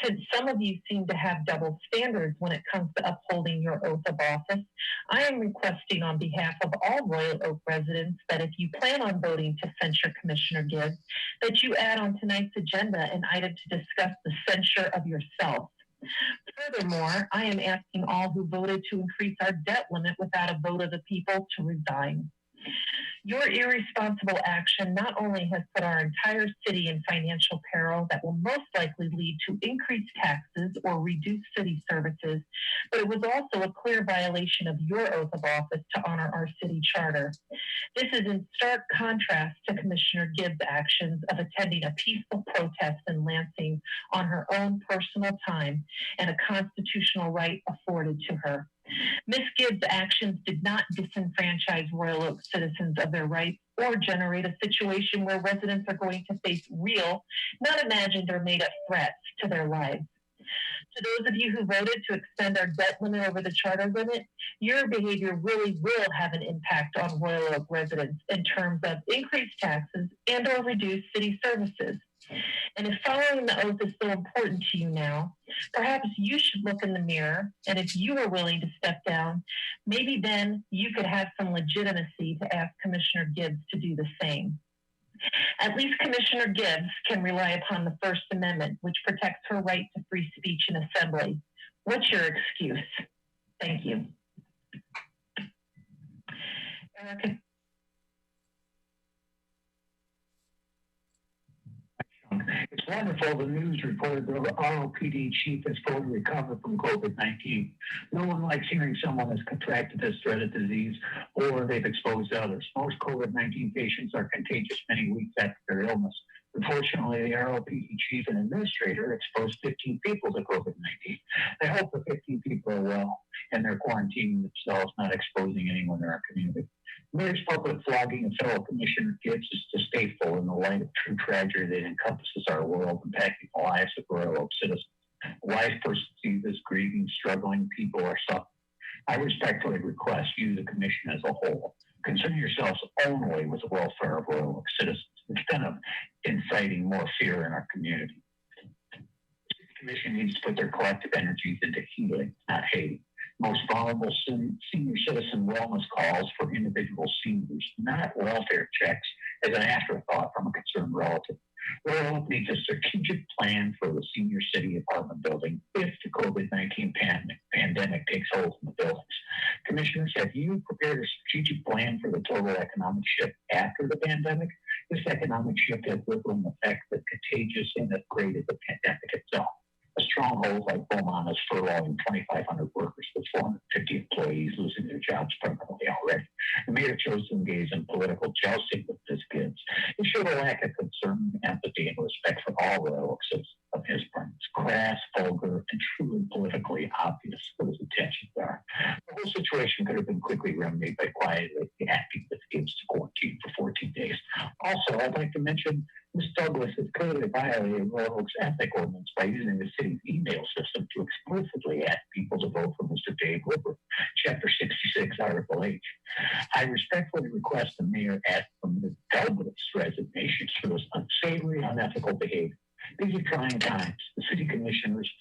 Since some of you seem to have double standards when it comes to upholding your oath of office, I am requesting on behalf of all Royal Oak residents that if you plan on voting to censure Commissioner Gibbs, that you add on tonight's agenda an item to discuss the censure of yourself. Furthermore, I am asking all who voted to increase our debt limit without a vote of the people to resign. Your irresponsible action not only has put our entire city in financial peril that will most likely lead to increased taxes or reduced city services, but it was also a clear violation of your oath of office to honor our city charter. This is in stark contrast to Commissioner Gibbs' actions of attending a peaceful protest in Lansing on her own personal time and a constitutional right afforded to her. Ms. Gibbs' actions did not disenfranchise Royal Oak citizens of their rights or generate a situation where residents are going to face real, not imagined or made up threats to their lives. To those of you who voted to extend our debt limit over the charter limit, your behavior really will have an impact on Royal Oak residents in terms of increased taxes and or reduced city services. And if following the oath is so important to you now, perhaps you should look in the mirror, and if you are willing to step down, maybe then you could have some legitimacy to ask Commissioner Gibbs to do the same. At least Commissioner Gibbs can rely upon the First Amendment, which protects her right to free speech and assembly. What's your excuse? Thank you. Erica. It's wonderful the news reported the ROPD chief has fully recovered from COVID-19. No one likes hearing someone has contracted this dreaded disease or they've exposed others. Most COVID-19 patients are contagious many weeks after their illness. Unfortunately, the ROPD chief and administrator exposed 15 people to COVID-19. They hope the 15 people are well and they're quarantining themselves, not exposing anyone in our community. Mayor's public flogging of fellow commissioner Gibbs is distasteful in the light of true tragedy that encompasses our world, impacting the lives of Royal Oak citizens. A wise person sees this grieving, struggling people are suffering. I respectfully request you, the commission as a whole, concern yourselves only with the welfare of Royal Oak citizens instead of inciting more fear in our community. The commission needs to put their collective energies into healing, not hating. Most vulnerable senior citizen wellness calls for individual seniors, not welfare checks as an afterthought from a concerned relative. Royal Oak needs a strategic plan for the senior city apartment building if the COVID-19 pandemic takes hold in the buildings. Commissioners, have you prepared a strategic plan for the total economic shift after the pandemic? This economic shift has little effect but contagious and upgraded the pandemic itself. A stronghold like Beaumont is furloughing 2,500 workers with 450 employees losing their jobs permanently already. The mayor chose to engage in political jousting with his kids. It showed a lack of concern, empathy, and respect for all Royal Oak citizens of his branch. Crass, vulgar, and truly politically obvious what his intentions are. The whole situation could have been quickly remedied by quietly acting with Gibbs to quarantine for 14 days. Also, I'd like to mention Ms. Douglas has clearly violated Royal Oak's ethic ordinance by using the city's email system to explicitly ask people to vote for Mr. Dave Woodward, Chapter 66, Article H. I respectfully request the mayor ask for Ms. Douglas' resignation for this unsavory, unethical behavior. These are trying times. The city commissioners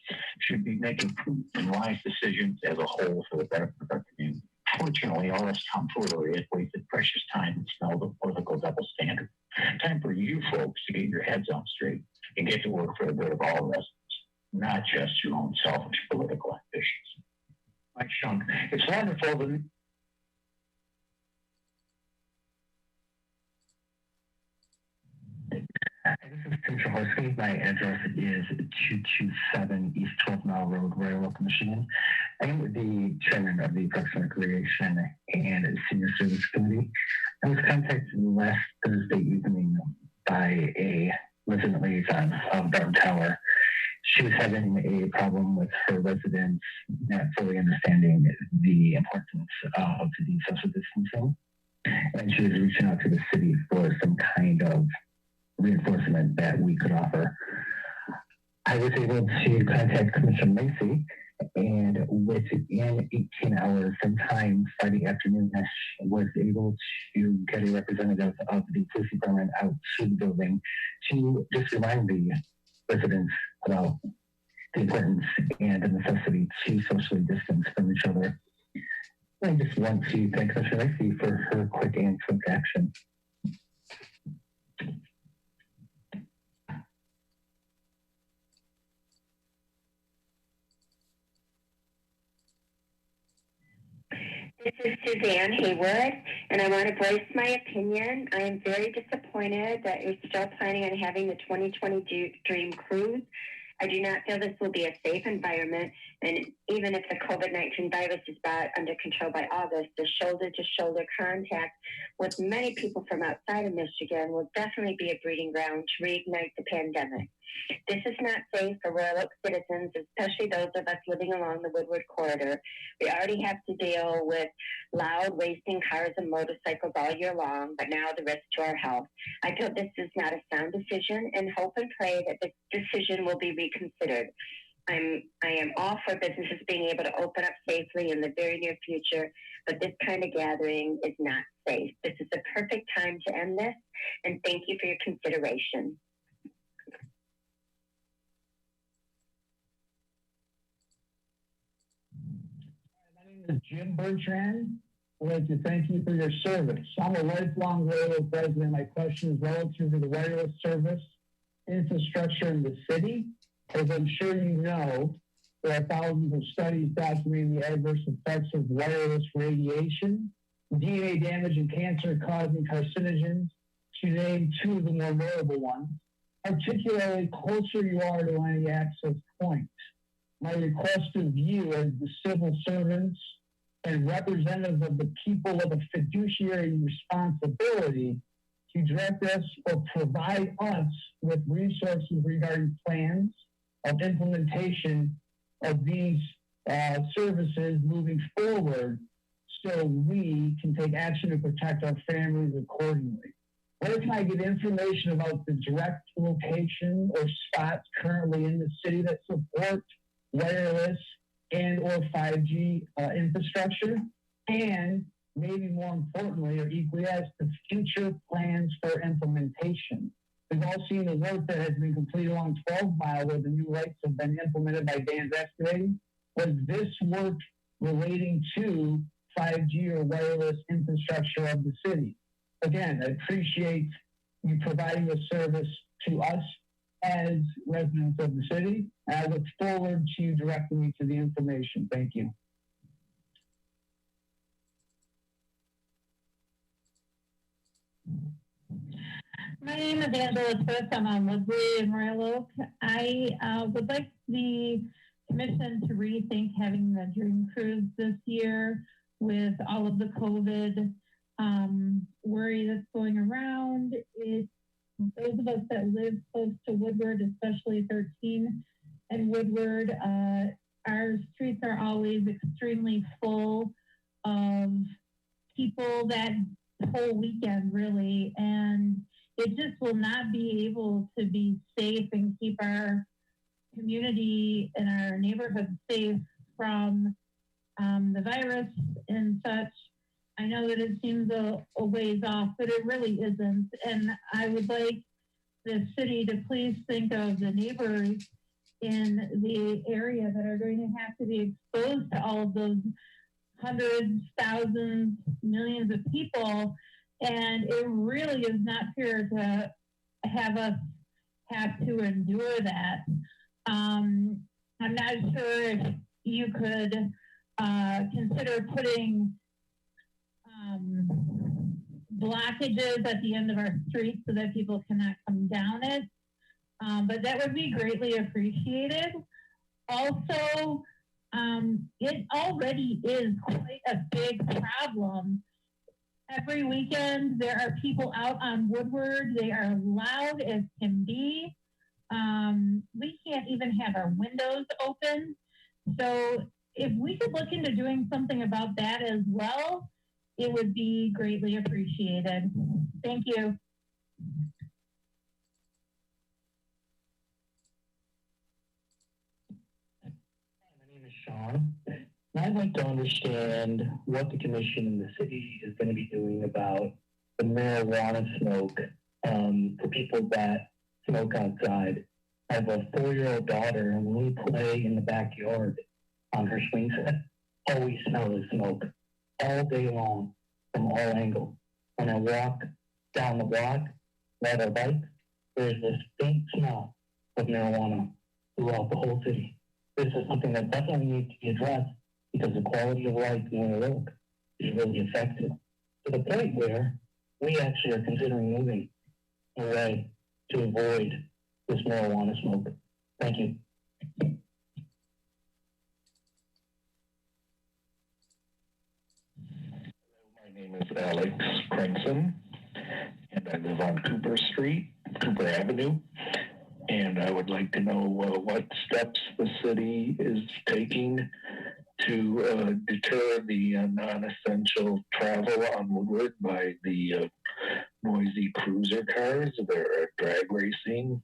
should be making prudent and wise decisions as a whole for the benefit of our community. Fortunately, all this tomfoolery has wasted precious time and smelled of political double standard. Time for you folks to get your heads on straight and get to work for the good of all residents, not just your own selfish political ambitions. Mike Shunk, it's wonderful that this is Tim Trahorsky. My address is 227 East 12 Mile Road, Royal Oak, Michigan. I am the chairman of the Parks and Recreation and Senior Service Committee. I was contacted last Thursday evening by a resident liaison of Darton Tower. She was having a problem with her residents not fully understanding the importance of the social distancing. And she was reaching out to the city for some kind of reinforcement that we could offer. I was able to contact Commissioner Macy, and within 18 hours, sometime Friday afternoon, I was able to get a representative of the police department out to the building to just remind the residents about the importance and the necessity to socially distance from each other. I just want to thank Commissioner Macy for her quick and swift action. This is Suzanne Haywood, and I want to voice my opinion. I am very disappointed that you're still planning on having the 2020 Dream Cruise. I do not feel this will be a safe environment, and even if the COVID-19 virus is brought under control by August, the shoulder-to-shoulder contact with many people from outside of Michigan will definitely be a breeding ground to reignite the pandemic. This is not safe for Royal Oak citizens, especially those of us living along the Woodward corridor. We already have to deal with loud, racing cars and motorcycles all year long, but now the risk to our health. I feel this is not a sound decision and hope and pray that this decision will be reconsidered. I am all for businesses being able to open up safely in the very near future, but this kind of gathering is not safe. This is the perfect time to end this, and thank you for your consideration. Jim Bertrand. I'd like to thank you for your service. I'm a lifelong Royal Oak resident. My question is relative to the wireless service infrastructure in the city. As I'm sure you know, there are thousands of studies documenting the adverse effects of wireless radiation, DNA damage, and cancer-causing carcinogens, to name two of the more notable ones. particularly closer you are to any access point. My request of you as the civil servants and representatives of the people with a fiduciary responsibility to direct us or provide us with resources regarding plans of implementation of these services moving forward so we can take action to protect our families accordingly. Where can I get information about the direct location or spots currently in the city that support wireless and or 5G infrastructure? And maybe more importantly, or equally as the future plans for implementation. We've all seen the work that has been completed along 12 Mile where the new lights have been implemented by Dan's Excavating. Was this work relating to 5G or wireless infrastructure of the city? Again, I appreciate you providing the service to us as residents of the city. I look forward to you directing me to the information. Thank you. My name is Angela Twist. I'm on Woodbury in Royal Oak. I would like the commission to rethink having the dream cruise this year with all of the COVID worry that's going around. Those of us that live close to Woodward, especially 13 and Woodward, our streets are always extremely full of people that whole weekend, really, and it just will not be able to be safe and keep our community and our neighborhood safe from the virus and such. I know that it seems a ways off, but it really isn't. And I would like the city to please think of the neighbors in the area that are going to have to be exposed to all of those hundreds, thousands, millions of people. And it really is not fair to have us have to endure that. I'm not sure if you could consider putting blockages at the end of our streets so that people cannot come down it. But that would be greatly appreciated. Also, it already is quite a big problem. Every weekend, there are people out on Woodward. They are loud as can be. We can't even have our windows open. So if we could look into doing something about that as well, it would be greatly appreciated. Thank you. My name is Sean. And I'd like to understand what the commission and the city is going to be doing about the marijuana smoke for people that smoke outside. I have a 4-year-old daughter, and when we play in the backyard on her swing set, all we smell is smoke all day long from all angles. When I walk down the block, ride our bike, there's this faint smell of marijuana throughout the whole city. This is something that definitely needs to be addressed because the quality of life in Royal Oak is really affected to the point where we actually are considering moving away to avoid this marijuana smoke. Thank you. My name is Alex Crenson, and I live on Cooper Avenue. And I would like to know what steps the city is taking to deter the non-essential travel on Woodward by the noisy cruiser cars. They're drag racing,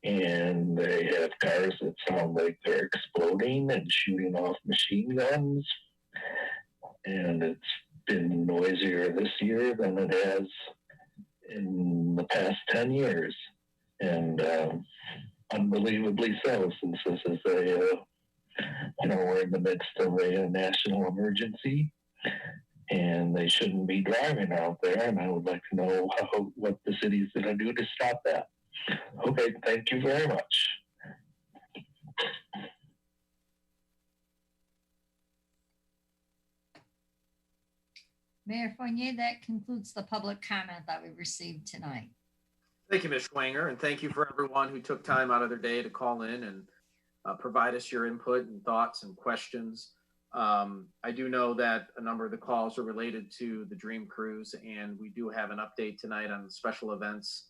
and they have cars that sound like they're exploding and shooting off machine guns. And it's been noisier this year than it has in the past 10 years. And unbelievably so, since this is we're in the midst of a national emergency, and they shouldn't be driving out there. And I would like to know what the city's going to do to stop that. Okay, thank you very much. Mayor Fournier, that concludes the public comment that we received tonight. Thank you, Ms. Schwanger, and thank you for everyone who took time out of their day to call in and provide us your input and thoughts and questions. I do know that a number of the calls are related to the Dream Cruise, and we do have an update tonight on special events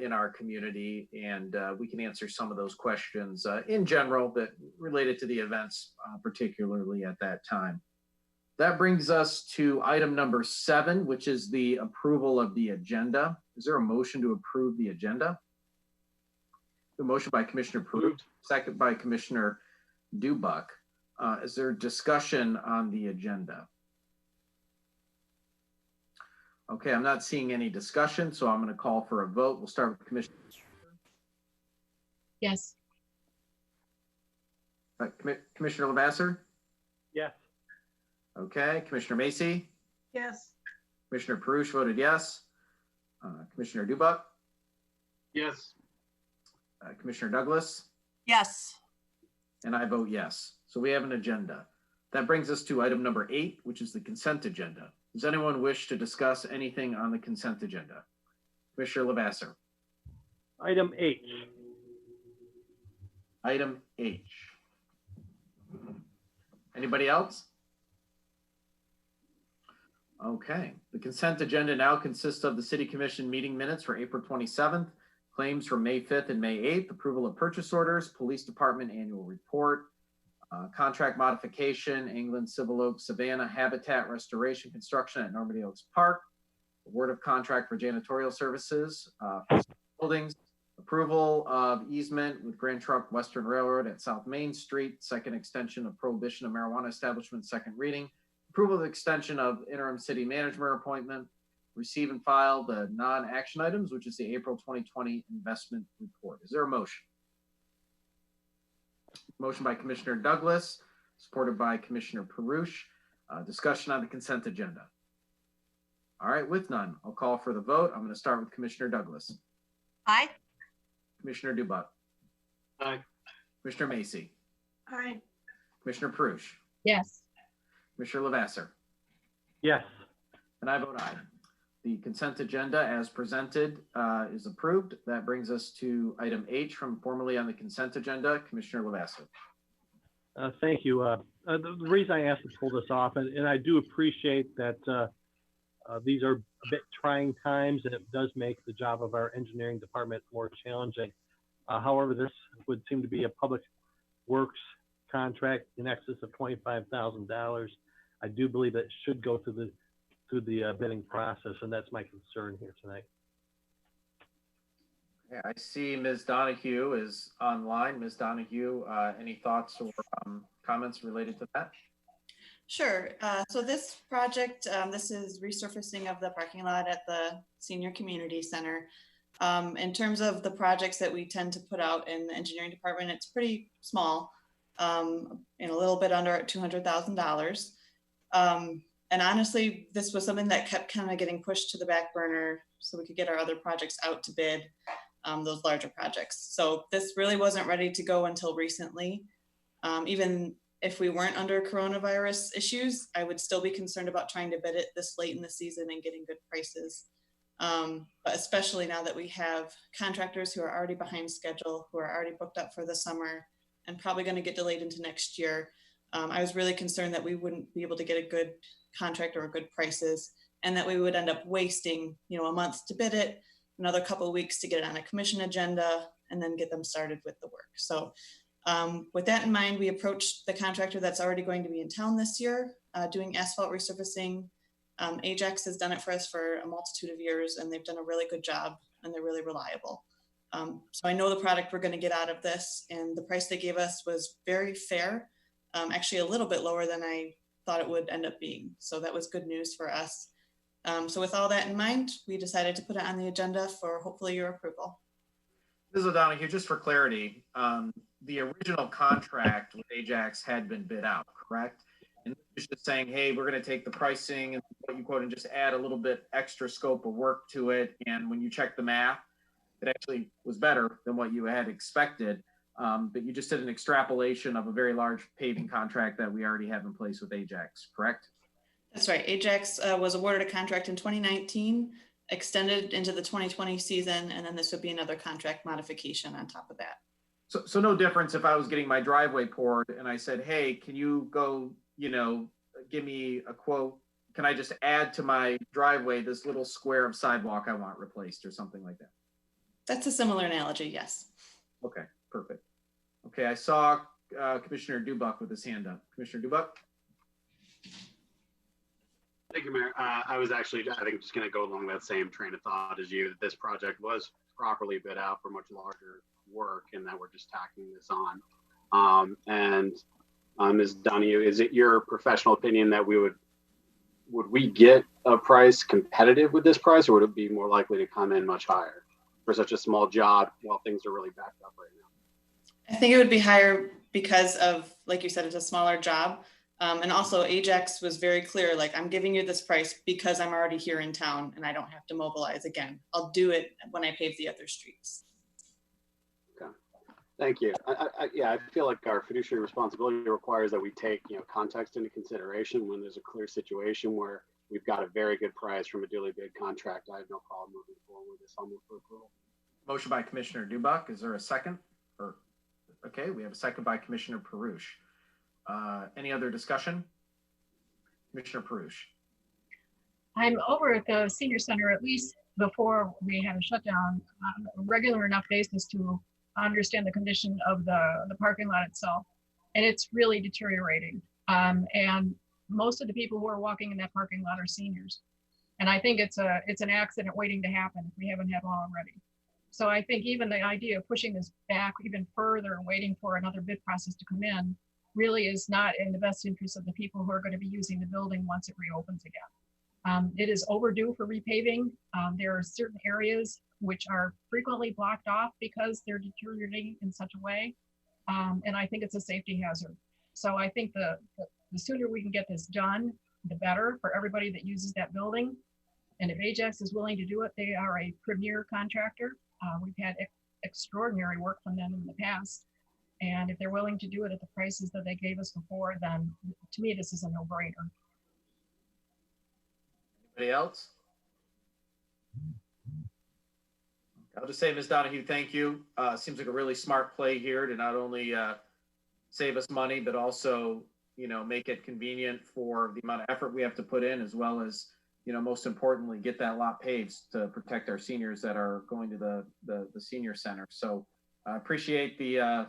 in our community, and we can answer some of those questions in general that related to the events, particularly at that time. That brings us to item number 7, which is the approval of the agenda. Is there a motion to approve the agenda? The motion by Commissioner Peru, second by Commissioner DuBuc. Is there discussion on the agenda? Okay, I'm not seeing any discussion, so I'm going to call for a vote. We'll start with Commissioner. Yes. Commissioner Lavasser? Yes. Okay, Commissioner Macy? Yes. Commissioner Perush voted yes. Commissioner DuBuc? Yes. Commissioner Douglas? Yes. And I vote yes. So we have an agenda. That brings us to item number 8, which is the consent agenda. Does anyone wish to discuss anything on the consent agenda? Commissioner Lavasser. Item H. Item H. Anybody else? Okay, the consent agenda now consists of the City Commission meeting minutes for April 27th, claims from May 5th and May 8th, approval of purchase orders, Police Department annual report, contract modification, Anglin, Civil Oaks, Savannah, habitat restoration construction at Normandy Oaks Park, award of contract for janitorial services, for buildings, approval of easement with Grand Trunk Western Railroad at South Main Street, second extension of Prohibition of Marijuana Establishment, second reading, approval of extension of interim city manager appointment, receive and file the non-action items, which is the April 2020 investment report. Is there a motion? Motion by Commissioner Douglas, supported by Commissioner Perush. Discussion on the consent agenda. All right, with none, I'll call for the vote. I'm going to start with Commissioner Douglas. Aye. Commissioner DuBuc. Aye. Commissioner Macy. Aye. Commissioner Perush. Yes. Commissioner Lavasser. Yes. And I vote aye. The consent agenda as presented is approved. That brings us to item H from formerly on the consent agenda, Commissioner Lavasser. Thank you. The reason I asked to pull this off, and I do appreciate that these are a bit trying times, and it does make the job of our engineering department more challenging. However, this would seem to be a public works contract in excess of $25,000. I do believe that it should go through the bidding process, and that's my concern here tonight. Yeah, I see Ms. Donahue is online. Ms. Donahue, any thoughts or comments related to that? Sure. So this project, this is resurfacing of the parking lot at the Senior Community Center. In terms of the projects that we tend to put out in the engineering department, it's pretty small, in a little bit under $200,000. And honestly, this was something that kept kind of getting pushed to the back burner so we could get our other projects out to bid, those larger projects. So this really wasn't ready to go until recently. Even if we weren't under coronavirus issues, I would still be concerned about trying to bid it this late in the season and getting good prices. But especially now that we have contractors who are already behind schedule, who are already booked up for the summer and probably going to get delayed into next year. I was really concerned that we wouldn't be able to get a good contract or good prices, and that we would end up wasting, a month to bid it, another couple of weeks to get it on a commission agenda, and then get them started with the work. So with that in mind, we approached the contractor that's already going to be in town this year, doing asphalt resurfacing. Ajax has done it for us for a multitude of years, and they've done a really good job, and they're really reliable. So I know the product we're going to get out of this, and the price they gave us was very fair, actually a little bit lower than I thought it would end up being. So that was good news for us. So with all that in mind, we decided to put it on the agenda for hopefully your approval. Ms. O'Donoghue, just for clarity, the original contract with Ajax had been bid out, correct? And it's just saying, hey, we're going to take the pricing and what you quote and just add a little bit extra scope of work to it. And when you check the math, it actually was better than what you had expected. But you just did an extrapolation of a very large paving contract that we already have in place with Ajax, correct? That's right. Ajax was awarded a contract in 2019, extended into the 2020 season, and then this would be another contract modification on top of that. So no difference if I was getting my driveway poured and I said, hey, can you go, give me a quote? Can I just add to my driveway this little square of sidewalk I want replaced or something like that? That's a similar analogy, yes. Okay, perfect. Okay, I saw Commissioner DuBuc with his hand up. Commissioner DuBuc? Thank you, Mayor. I was actually, I think, just going to go along that same train of thought as you, that this project was properly bid out for much larger work and that we're just tacking this on. Ms. Donahue, is it your professional opinion that would we get a price competitive with this price, or would it be more likely to come in much higher for such a small job while things are really backed up right now? I think it would be higher because of, like you said, it's a smaller job. And also Ajax was very clear, like, I'm giving you this price because I'm already here in town and I don't have to mobilize again. I'll do it when I pave the other streets. Okay, thank you. I feel like our fiduciary responsibility requires that we take, context into consideration when there's a clear situation where we've got a very good price from a duly bid contract. I have no problem moving forward with this. I'll move for approval. Motion by Commissioner DuBuc. Is there a second? Okay, we have a second by Commissioner Perush. Any other discussion? Commissioner Perush. I'm over at the senior center, at least before we had a shutdown, on a regular enough basis to understand the condition of the parking lot itself. And it's really deteriorating. And most of the people who are walking in that parking lot are seniors. And I think it's an accident waiting to happen if we haven't had one already. So I think even the idea of pushing this back even further and waiting for another bid process to come in really is not in the best interest of the people who are going to be using the building once it reopens again. It is overdue for repaving. There are certain areas which are frequently blocked off because they're deteriorating in such a way. And I think it's a safety hazard. So I think the sooner we can get this done, the better for everybody that uses that building. And if Ajax is willing to do it, they are a premier contractor. We've had extraordinary work from them in the past. And if they're willing to do it at the prices that they gave us before, then to me, this is a no-brainer. Anybody else? I'll just say, Ms. Donahue, thank you. Seems like a really smart play here to not only save us money, but also, make it convenient for the amount of effort we have to put in, as well as, most importantly, get that lot paved to protect our seniors that are going to the senior center. So I appreciate the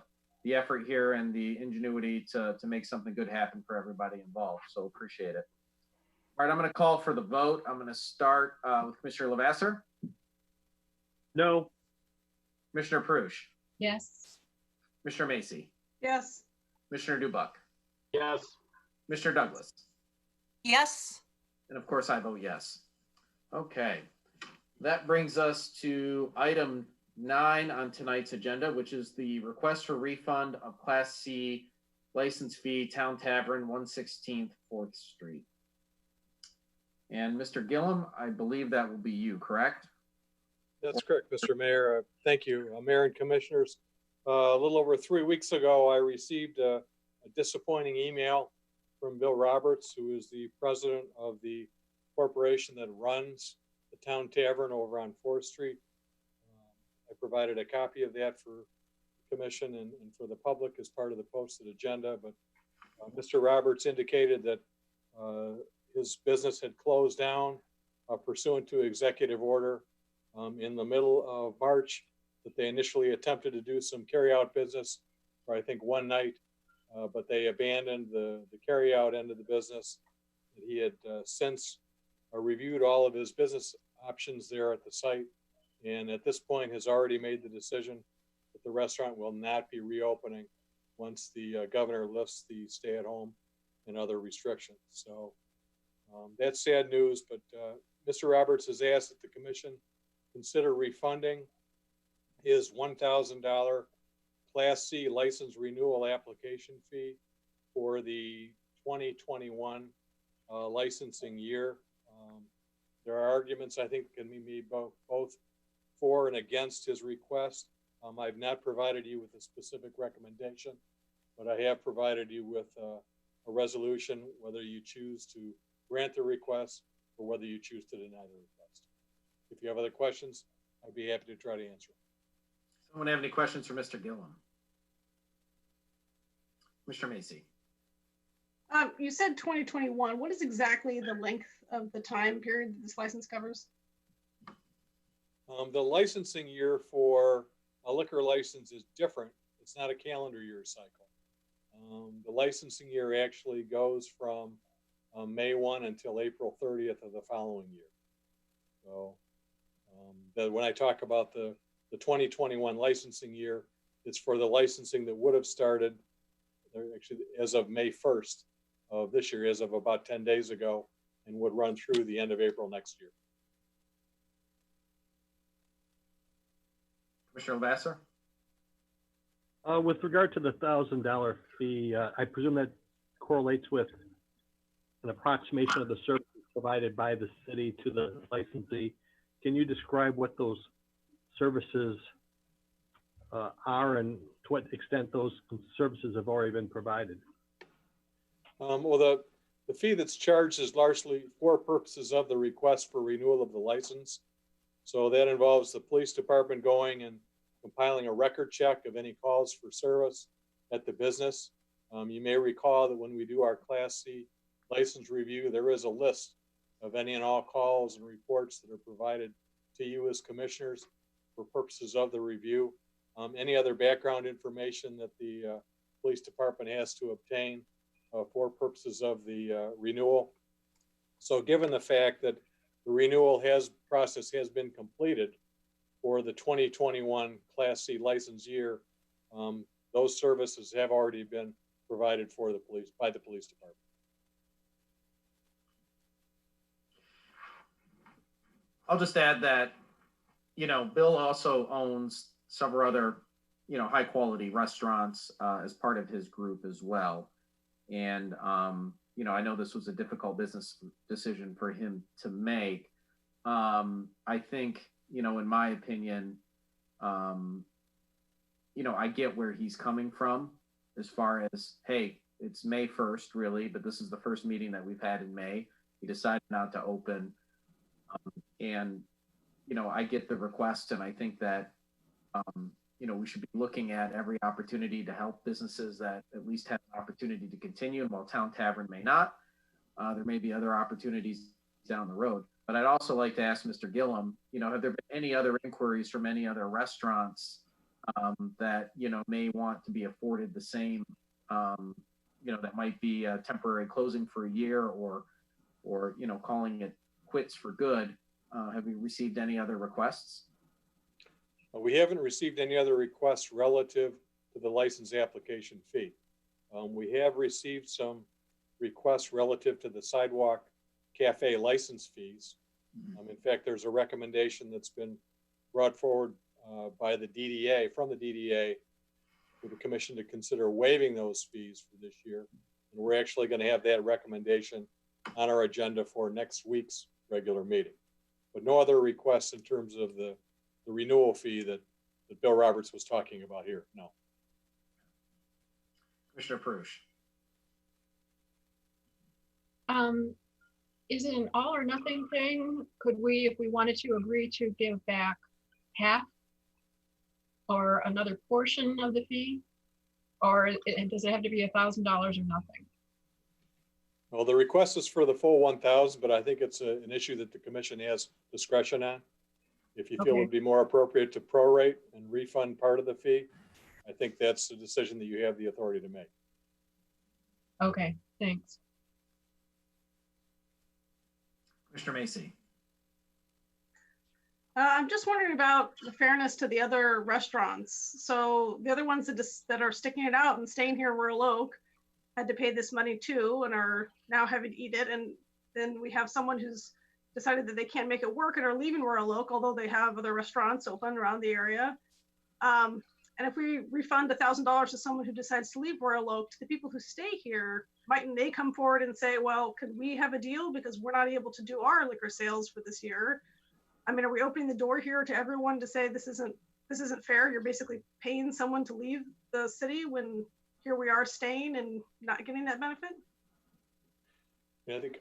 effort here and the ingenuity to make something good happen for everybody involved. So appreciate it. All right, I'm going to call for the vote. I'm going to start with Commissioner Lavasser. No. Commissioner Perush. Yes. Commissioner Macy. Yes. Commissioner DuBuc. Yes. Commissioner Douglas. Yes. And of course I vote yes. Okay. That brings us to item 9 on tonight's agenda, which is the request for refund of Class C license fee, Town Tavern, 116th 4th Street. And Mr. Gillum, I believe that will be you, correct? That's correct, Mr. Mayor. Thank you, Mayor and Commissioners. A little over 3 weeks ago, I received a disappointing email from Bill Roberts, who is the president of the corporation that runs the Town Tavern over on 4th Street. I provided a copy of that for the commission and for the public as part of the posted agenda, but Mr. Roberts indicated that his business had closed down pursuant to executive order in the middle of March, that they initially attempted to do some carryout business for I think one night, but they abandoned the carryout end of the business. That he had since reviewed all of his business options there at the site, and at this point has already made the decision that the restaurant will not be reopening once the governor lifts the stay-at-home and other restrictions. So that's sad news, but Mr. Roberts has asked that the commission consider refunding his $1,000 Class C license renewal application fee for the 2021 licensing year. There are arguments I think can be made both for and against his request. I've not provided you with a specific recommendation, but I have provided you with a resolution, whether you choose to grant the request or whether you choose to deny the request. if you have other questions, I'd be happy to try to answer. Someone have any questions for Mr. Gillum? Mr. Macy. You said 2021. What is exactly the length of the time period that this license covers? The licensing year for a liquor license is different. It's not a calendar year cycle. The licensing year actually goes from May 1 until April 30th of the following year. So when I talk about the 2021 licensing year, it's for the licensing that would have started actually as of May 1st of this year, as of about 10 days ago, and would run through the end of April next year. Commissioner Lavasser? With regard to the $1,000 fee, I presume that correlates with an approximation of the services provided by the city to the licensee. Can you describe what those services are and to what extent those services have already been provided? Well, the fee that's charged is largely for purposes of the request for renewal of the license. So that involves the police department going and compiling a record check of any calls for service at the business. You may recall that when we do our Class C license review, there is a list of any and all calls and reports that are provided to you as commissioners for purposes of the review. Any other background information that the police department has to obtain for purposes of the renewal. So given the fact that the renewal process has been completed for the 2021 Class C license year, those services have already been provided for the police by the police department. I'll just add that, Bill also owns several other, high quality restaurants as part of his group as well. And, I know this was a difficult business decision for him to make. I think, in my opinion, I get where he's coming from as far as, hey, it's May 1st really, but this is the first meeting that we've had in May. He decided not to open. And, I get the request, and I think that, we should be looking at every opportunity to help businesses that at least have an opportunity to continue. And while Town Tavern may not, there may be other opportunities down the road. But I'd also like to ask Mr. Gillum, have there been any other inquiries from any other restaurants that, may want to be afforded the same, that might be a temporary closing for a year or calling it quits for good? Have we received any other requests? We haven't received any other requests relative to the license application fee. We have received some requests relative to the sidewalk cafe license fees. In fact, there's a recommendation that's been brought forward by the DDA, from the DDA, for the commission to consider waiving those fees for this year. And we're actually going to have that recommendation on our agenda for next week's regular meeting. But no other requests in terms of the renewal fee that Bill Roberts was talking about here, no. Commissioner Perush. Is it an all or nothing thing? Could we, if we wanted to, agree to give back half or another portion of the fee? Or does it have to be $1,000 or nothing? Well, the request is for the full 1,000, but I think it's an issue that the commission has discretion on. If you feel it would be more appropriate to prorate and refund part of the fee, I think that's a decision that you have the authority to make. Okay, thanks. Mr. Macy. I'm just wondering about the fairness to the other restaurants. So the other ones that are sticking it out and staying here in Royal Oak had to pay this money too and are now having to eat it. And then we have someone who's decided that they can't make it work and are leaving Royal Oak, although they have other restaurants open around the area. And if we refund $1,000 to someone who decides to leave Royal Oak, to the people who stay here, mightn't they come forward and say, well, could we have a deal because we're not able to do our liquor sales for this year? I mean, are we opening the door here to everyone to say this isn't fair? You're basically paying someone to leave the city when here we are staying and not getting that benefit? Yeah, I think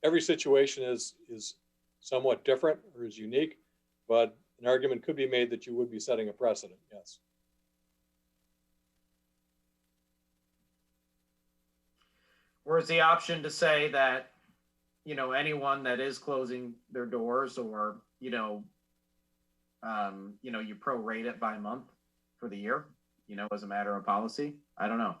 every situation is somewhat different or is unique, but an argument could be made that you would be setting a precedent, yes. Or is the option to say that, you know, anyone that is closing their doors, or, you know, you prorate it by month for the year, you know, as a matter of policy? I don't know.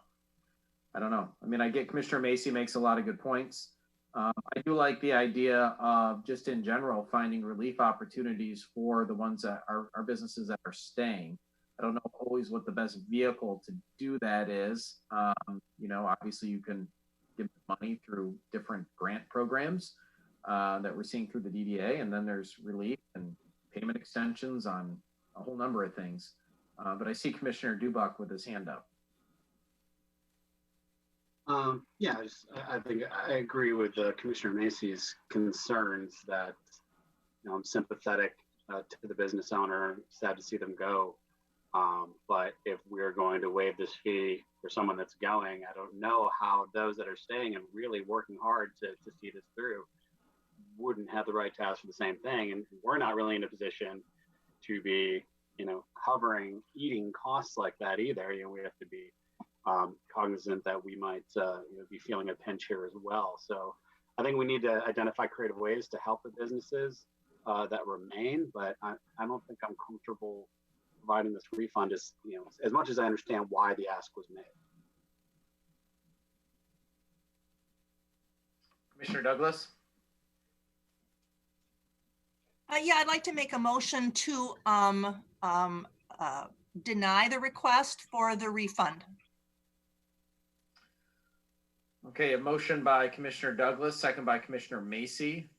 I mean, I get Commissioner Macy makes a lot of good points. I do like the idea of just in general finding relief opportunities for the ones that are businesses that are staying. I don't know always what the best vehicle to do that is. You know, obviously you can give money through different grant programs that we're seeing through the DDA, and then there's relief and payment extensions on a whole number of things. But I see Commissioner DuBuc with his hand up. Yeah, I think I agree with Commissioner Macy's concerns that, you know, I'm sympathetic to the business owner, sad to see them go. But if we're going to waive this fee for someone that's going, I don't know how those that are staying and really working hard to see this through wouldn't have the right to ask for the same thing. And we're not really in a position to be, you know, covering eating costs like that either. You know, we have to be cognizant that we might you know, be feeling a pinch here as well. So I think we need to identify creative ways to help the businesses that remain, but I don't think I'm comfortable providing this refund, as, you know, as much as I understand why the ask was made. Commissioner Douglas? Yeah, I'd like to make a motion to deny the request for the refund. Okay, a motion by Commissioner Douglas, second by Commissioner Macy.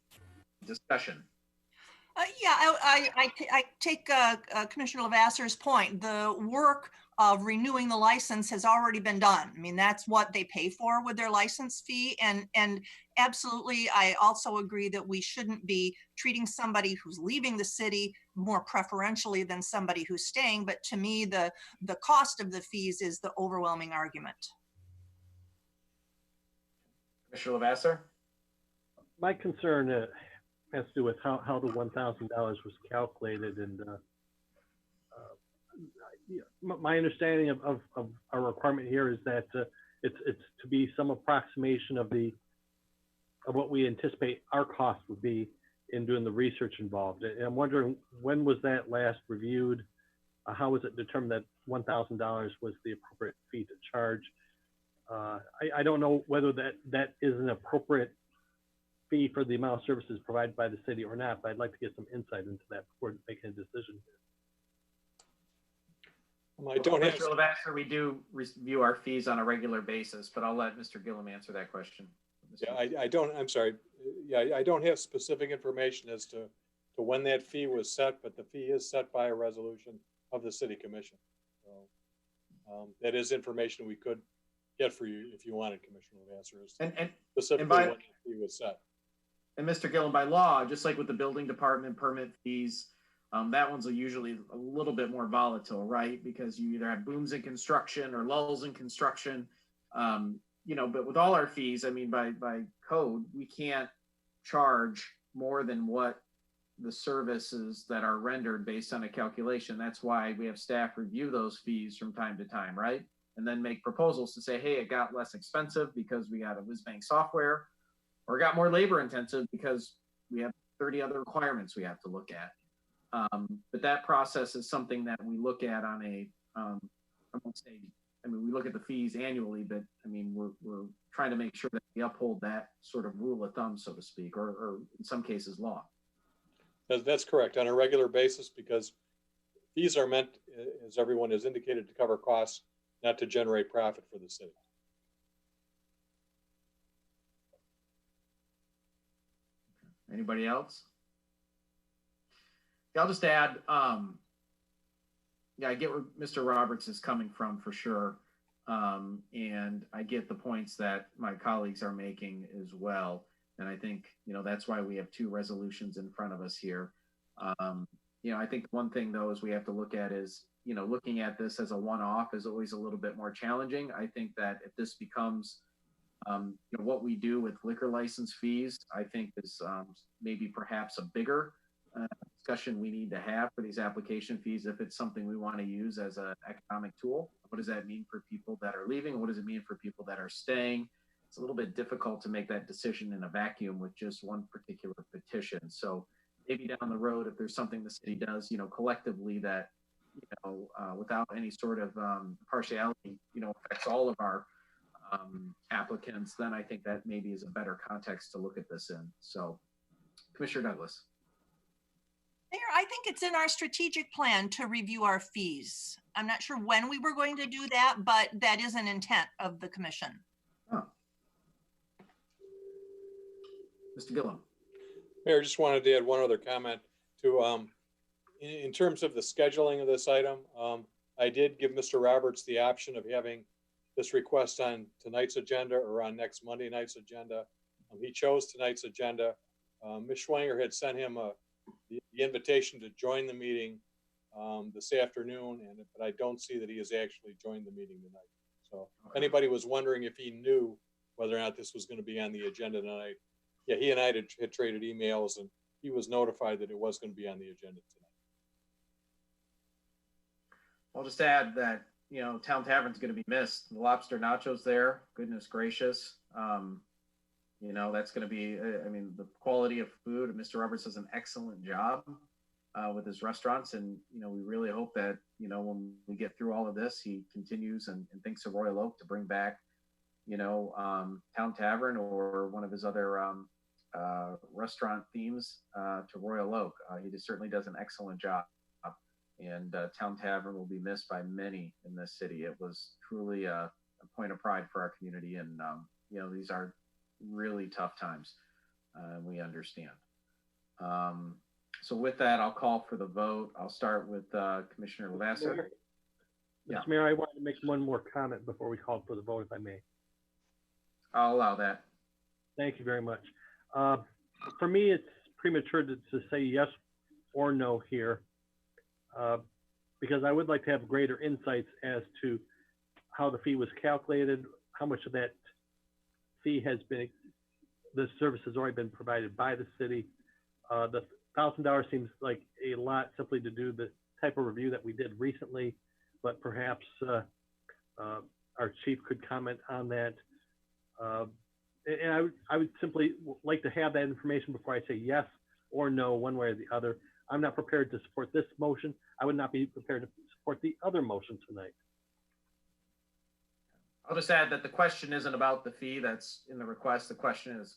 Discussion. Yeah, I take Commissioner Lavasser's point. The work of renewing the license has already been done. I mean, that's what they pay for with their license fee. And absolutely, I also agree that we shouldn't be treating somebody who's leaving the city more preferentially than somebody who's staying. But to me, the cost of the fees is the overwhelming argument. Commissioner Lavasser? My concern has to do with how the $1,000 was calculated, and my understanding of our requirement here is that it's to be some approximation of what we anticipate our cost would be in doing the research involved. And I'm wondering, when was that last reviewed? How was it determined that $1,000 was the appropriate fee to charge? I don't know whether that is an appropriate fee for the amount of services provided by the city or not, but I'd like to get some insight into that before making a decision. I don't have. Mr. Lavasser, we do review our fees on a regular basis, but I'll let Mr. Gillum answer that question. Yeah, I don't, I'm sorry. Yeah, I don't have specific information as to when that fee was set, but the fee is set by a resolution of the city commission. So that is information we could get for you if you wanted, Commissioner Lavasser, and specifically when the fee was set. And Mr. Gillum, by law, just like with the building department permit fees, that one's usually a little bit more volatile, right? Because you either have booms in construction or lulls in construction. You know, but with all our fees, I mean, by code, we can't charge more than what the services that are rendered based on a calculation. That's why we have staff review those fees from time to time, right? And then make proposals to say, hey, it got less expensive because we got a whiz-bang software, or got more labor intensive because we have 30 other requirements we have to look at. But that process is something that we look at on a, I won't say, I mean, we look at the fees annually, but I mean, we're trying to make sure that we uphold that sort of rule of thumb, so to speak, or in some cases law. That's correct, on a regular basis, because fees are meant, as everyone has indicated, to cover costs, not to generate profit for the city. Anybody else? Yeah, I'll just add, yeah, I get where Mr. Roberts is coming from for sure. And I get the points that my colleagues are making as well. And I think, you know, that's why we have two resolutions in front of us here. You know, I think one thing though, is we have to look at is, you know, looking at this as a one-off is always a little bit more challenging. I think that if this becomes What we do with liquor license fees, I think is maybe perhaps a bigger discussion we need to have for these application fees. If it's something we want to use as an economic tool, what does that mean for people that are leaving? What does it mean for people that are staying? It's a little bit difficult to make that decision in a vacuum with just one particular petition. So maybe down the road, if there's something the city does, collectively that, without any sort of partiality, affects all of our applicants, then I think that maybe is a better context to look at this in. So, Commissioner Douglas. Mayor, I think it's in our strategic plan to review our fees. I'm not sure when we were going to do that, but that is an intent of the commission. Oh. Mr. Gillum. Mayor, just wanted to add one other comment to, in terms of the scheduling of this item, I did give Mr. Roberts the option of having this request on tonight's agenda or on next Monday night's agenda. He chose tonight's agenda. Ms. Schwanger had sent him the invitation to join the meeting this afternoon, but I don't see that he has actually joined the meeting tonight. So if anybody was wondering if he knew whether or not this was going to be on the agenda tonight, yeah, he and I had traded emails, and he was notified that it was going to be on the agenda tonight. I'll just add that, Town Tavern's going to be missed. The lobster nachos there, goodness gracious. That's going to be, the quality of food. Mr. Roberts does an excellent job with his restaurants. And, we really hope that, when we get through all of this, he continues and thinks of Royal Oak to bring back, Town Tavern or one of his other restaurant themes to Royal Oak. He just certainly does an excellent job. And Town Tavern will be missed by many in this city. It was truly a point of pride for our community. And, these are really tough times. We understand. So with that, I'll call for the vote. I'll start with Commissioner Lavasser. Mr. Mayor, I wanted to make one more comment before we call for the vote, if I may. I'll allow that. Thank you very much. For me, it's premature to say yes or no here, because I would like to have greater insights as to how the fee was calculated, how much of that fee has been, the service has already been provided by the city. The $1,000 seems like a lot simply to do the type of review that we did recently, but perhaps our chief could comment on that. And I would simply like to have that information before I say yes or no, one way or the other. I'm not prepared to support this motion. I would not be prepared to support the other motion tonight. I'll just add that the question isn't about the fee that's in the request. The question is,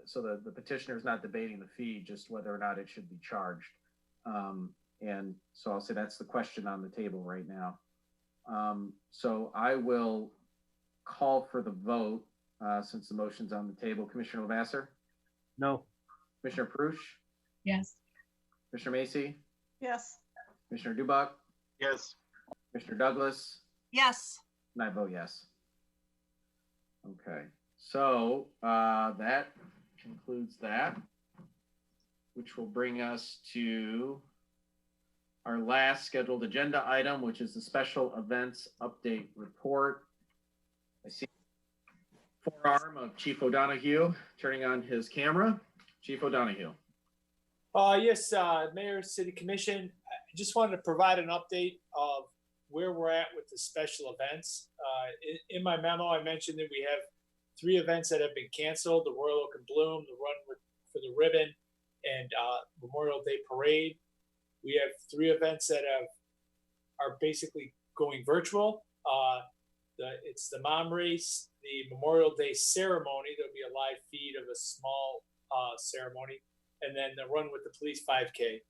so the petitioner is not debating the fee, just whether or not it should be charged. And so I'll say that's the question on the table right now. So I will call for the vote since the motion's on the table. Commissioner Lavasser? No. Commissioner Perush? Yes. Commissioner Macy? Yes. Commissioner DuBuc? Yes. Commissioner Douglas? Yes. And I vote yes. Okay, so that concludes that, which will bring us to our last scheduled agenda item, which is the special events update report. I see forearm of Chief O'Donoghue turning on his camera. Chief O'Donoghue. Yes, Mayor, City Commission. I just wanted to provide an update of where we're at with the special events. In my memo, I mentioned that we have 3 events that have been canceled: the Royal Oak and Bloom, the Run for the Ribbon, and Memorial Day Parade. We have 3 events that are basically going virtual. It's the Mom Race, the Memorial Day Ceremony. There'll be a live feed of a small ceremony, and then the Run with the Police 5K.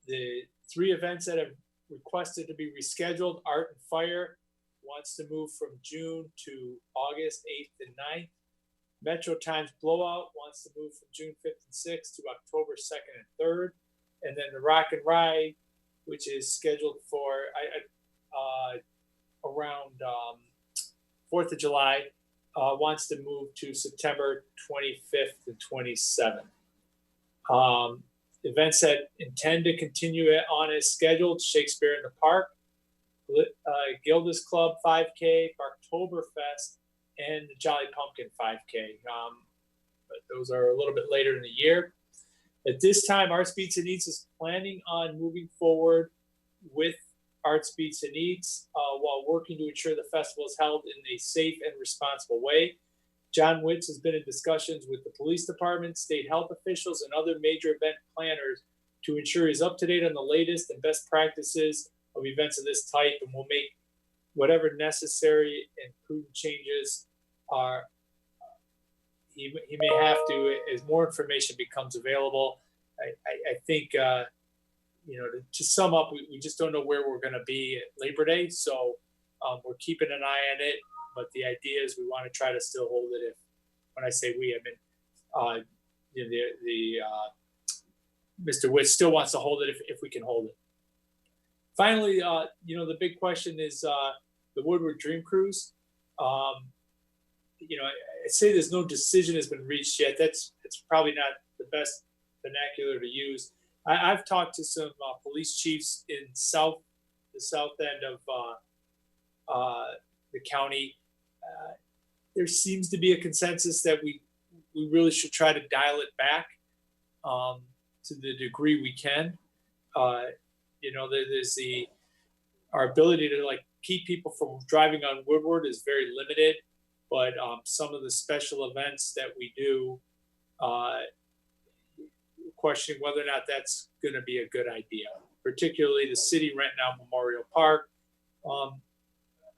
The 3 events that have requested to be rescheduled: Art and Fire wants to move from June to August 8th and 9th. Metro Times Blowout wants to move from June 5th and 6th to October 2nd and 3rd. And then the Rock and Ride, which is scheduled for around 4th of July, wants to move to September 25th and 27th. Events that intend to continue on as scheduled: Shakespeare in the Park, Gilda's Club 5K, Barktoberfest, and the Jolly Pumpkin 5K. But those are a little bit later in the year. At this time, Arts Beats and Eats is planning on moving forward with Arts Beats and Eats while working to ensure the festival is held in a safe and responsible way. John Witz has been in discussions with the police department, state health officials, and other major event planners to ensure he's up to date on the latest and best practices of events of this type, and will make whatever necessary and prudent changes are he may have to as more information becomes available. I think to sum up, we just don't know where we're going to be at Labor Day, so we're keeping an eye on it. But the idea is we want to try to still hold it. If when I say we, I mean Mr. Witt still wants to hold it if we can hold it. Finally, the big question is the Woodward Dream Cruise. I'd say there's no decision has been reached yet. It's probably not the best vernacular to use. I've talked to some police chiefs in the south end of the county. There seems to be a consensus that we really should try to dial it back to the degree we can. There's our ability to keep people from driving on Woodward is very limited, but some of the special events that we do, questioning whether or not that's going to be a good idea, particularly the city renting out Memorial Park. On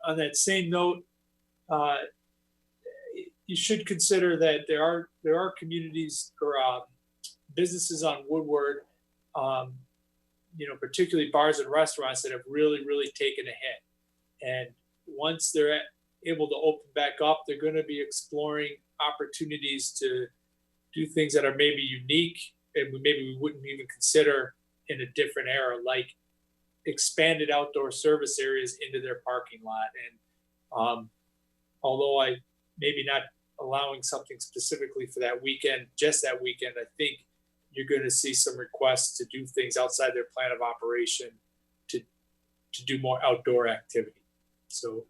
that same note, you should consider that there are communities or businesses on Woodward, particularly bars and restaurants that have really, really taken a hit. And once they're able to open back up, they're going to be exploring opportunities to do things that are maybe unique and maybe we wouldn't even consider in a different era, like expanded outdoor service areas into their parking lot. And although I maybe not allowing something specifically for that weekend, just that weekend, I think you're going to see some requests to do things outside their plan of operation to do more outdoor activity. So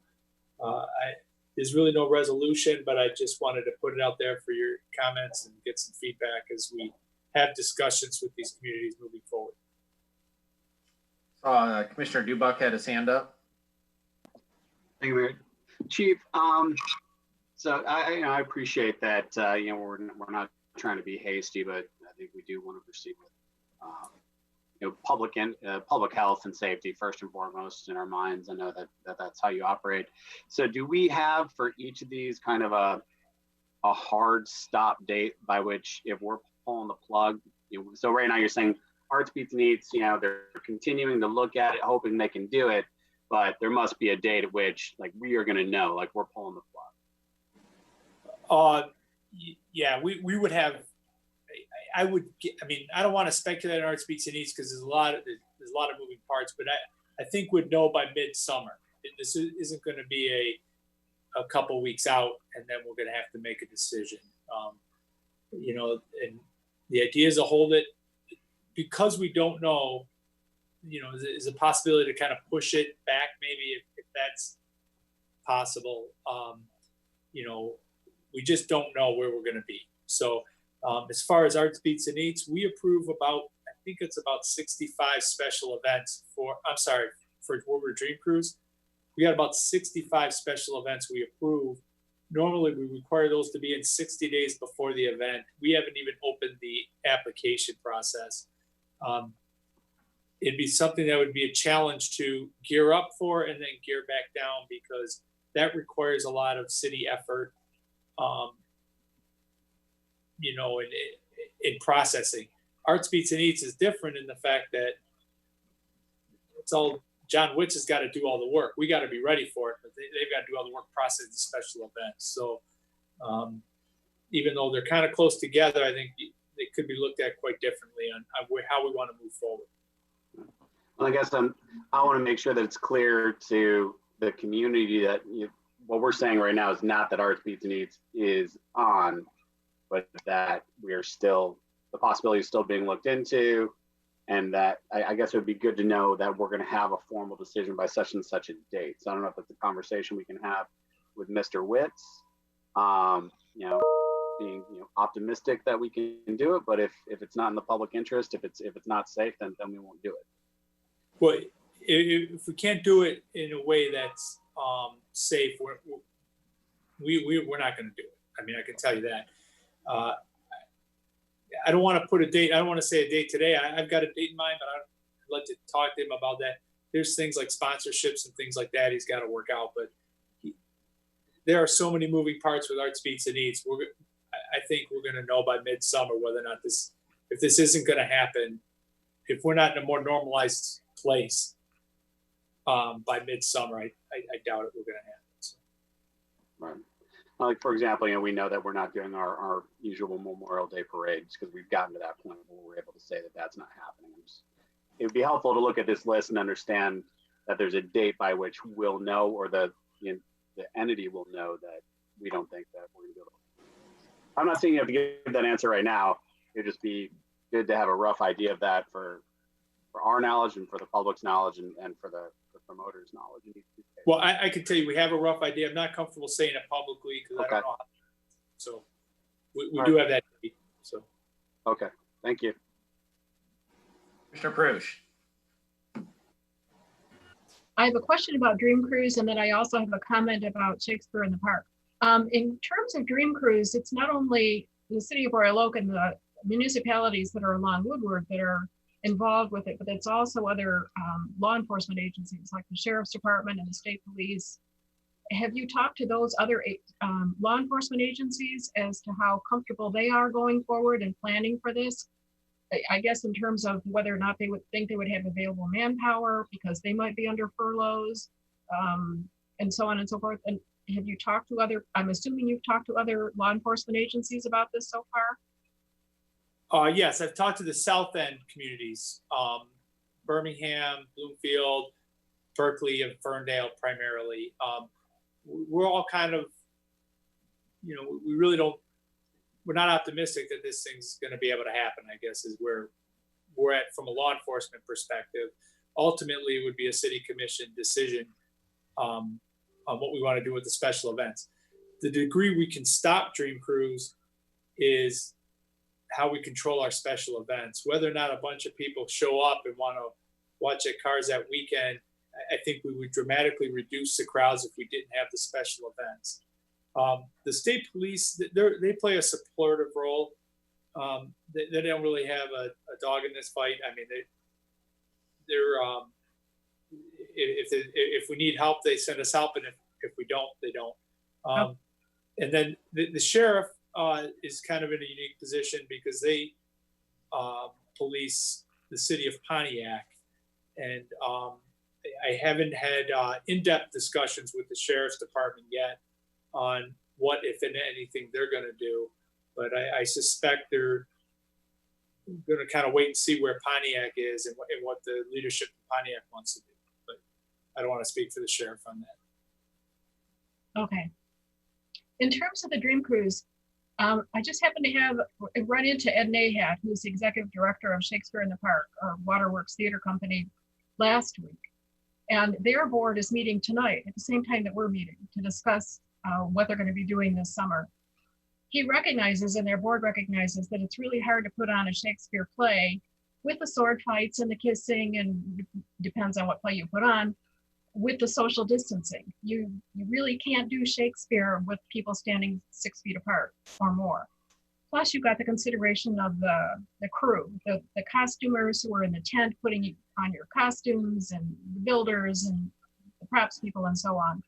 there's really no resolution, but I just wanted to put it out there for your comments and get some feedback as we have discussions with these communities moving forward. Commissioner DuBuc had his hand up. Thank you, Mayor. Chief, so I appreciate that, we're not trying to be hasty, but I think we do want to proceed with, public health and safety first and foremost in our minds. I know that that's how you operate. So do we have for each of these kind of a hard stop date by which if we're pulling the plug, so right now you're saying Arts Beats and Eats, they're continuing to look at it, hoping they can do it, but there must be a date at which we are going to know, we're pulling the plug. Yeah, we would have, I don't want to speculate on Arts Beats and Eats because there's a lot of moving parts, but I think we'd know by midsummer. This isn't going to be a couple weeks out and then we're going to have to make a decision. And the idea is to hold it because we don't know, is a possibility to kind of push it back maybe if that's possible. We just don't know where we're going to be. So as far as Arts Beats and Eats, we approve about 65 special events for Woodward Dream Cruise. We got about 65 special events we approve. Normally we require those to be in 60 days before the event. We haven't even opened the application process. It'd be something that would be a challenge to gear up for and then gear back down because that requires a lot of city effort, in processing. Arts Beats and Eats is different in the fact that it's all John Witz has got to do all the work. We got to be ready for it, but they've got to do all the work processing the special events. So even though they're kind of close together, I think they could be looked at quite differently on how we want to move forward. Well, I guess I want to make sure that it's clear to the community that what we're saying right now is not that Arts Beats and Eats is on, but that we are still, the possibility is still being looked into And that I guess it would be good to know that we're going to have a formal decision by such and such a date. So I don't know if that's a conversation we can have with Mr. Witz, you know, being optimistic that we can do it, but if it's not in the public interest, if it's not safe, then we won't do it. Well, if we can't do it in a way that's safe, we're not going to do it. I mean, I can tell you that. I don't want to put a date. I don't want to say a date today. I've got a date in mind, but I'd like to talk to him about that. There's things like sponsorships and things like that he's got to work out, but there are so many moving parts with Arts Beats and Eats. I think we're going to know by midsummer whether or not if this isn't going to happen, if we're not in a more normalized place by midsummer, I doubt it we're going to happen. So. Right. Like, for example, we know that we're not doing our usual Memorial Day parades because we've gotten to that point where we're able to say that that's not happening. It would be helpful to look at this list and understand that there's a date by which we'll know, or the entity will know that we don't think that we're going to be able to. I'm not saying you have to give that answer right now. It'd just be good to have a rough idea of that for our knowledge and for the public's knowledge and for the promoters' knowledge. Well, I can tell you we have a rough idea. I'm not comfortable saying it publicly because I don't know how. So we do have that. So. Okay, thank you. Mr. Prush. I have a question about Dream Cruise, and then I also have a comment about Shakespeare in the Park. In terms of Dream Cruise, it's not only the city of Royal Oak and the municipalities that are along Woodward that are involved with it, but it's also other law enforcement agencies like the Sheriff's Department and the State Police. Have you talked to those other law enforcement agencies as to how comfortable they are going forward and planning for this? I guess in terms of whether or not they would think they would have available manpower because they might be under furloughs and so on and so forth. And have you talked to I'm assuming you've talked to other law enforcement agencies about this so far? Yes, I've talked to the South End communities, Birmingham, Bloomfield, Berkeley, and Ferndale primarily. We're all kind of, we really we're not optimistic that this thing's going to be able to happen, I guess, is where we're at from a law enforcement perspective. Ultimately, it would be a city commission decision on what we want to do with the special events. The degree we can stop Dream Cruise is how we control our special events. Whether or not a bunch of people show up and want to watch at Cars that weekend, I think we would dramatically reduce the crowds if we didn't have the special events. The state police, they play a supportive role. They don't really have a dog in this fight. I mean, if we need help, they send us help, and if we don't, they don't. And then the sheriff is kind of in a unique position because they police the city of Pontiac, and I haven't had in-depth discussions with the sheriff's department yet on what, if anything, they're going to do. But I suspect they're going to kind of wait and see where Pontiac is and what the leadership of Pontiac wants to do. But I don't want to speak for the sheriff on that. Okay. In terms of the Dream Cruise, I just happened to have run into Ed Nahat, who's the executive director of Shakespeare in the Park, or Waterworks Theater Company, last week. And their board is meeting tonight at the same time that we're meeting to discuss what they're going to be doing this summer. He recognizes, and their board recognizes, that it's really hard to put on a Shakespeare play with the sword fights and the kissing, and depends on what play you put on, with the social distancing. You really can't do Shakespeare with people standing 6 feet apart or more. Plus, you've got the consideration of the crew, the costumers who are in the tent putting on your costumes, and the builders and the props people and so on.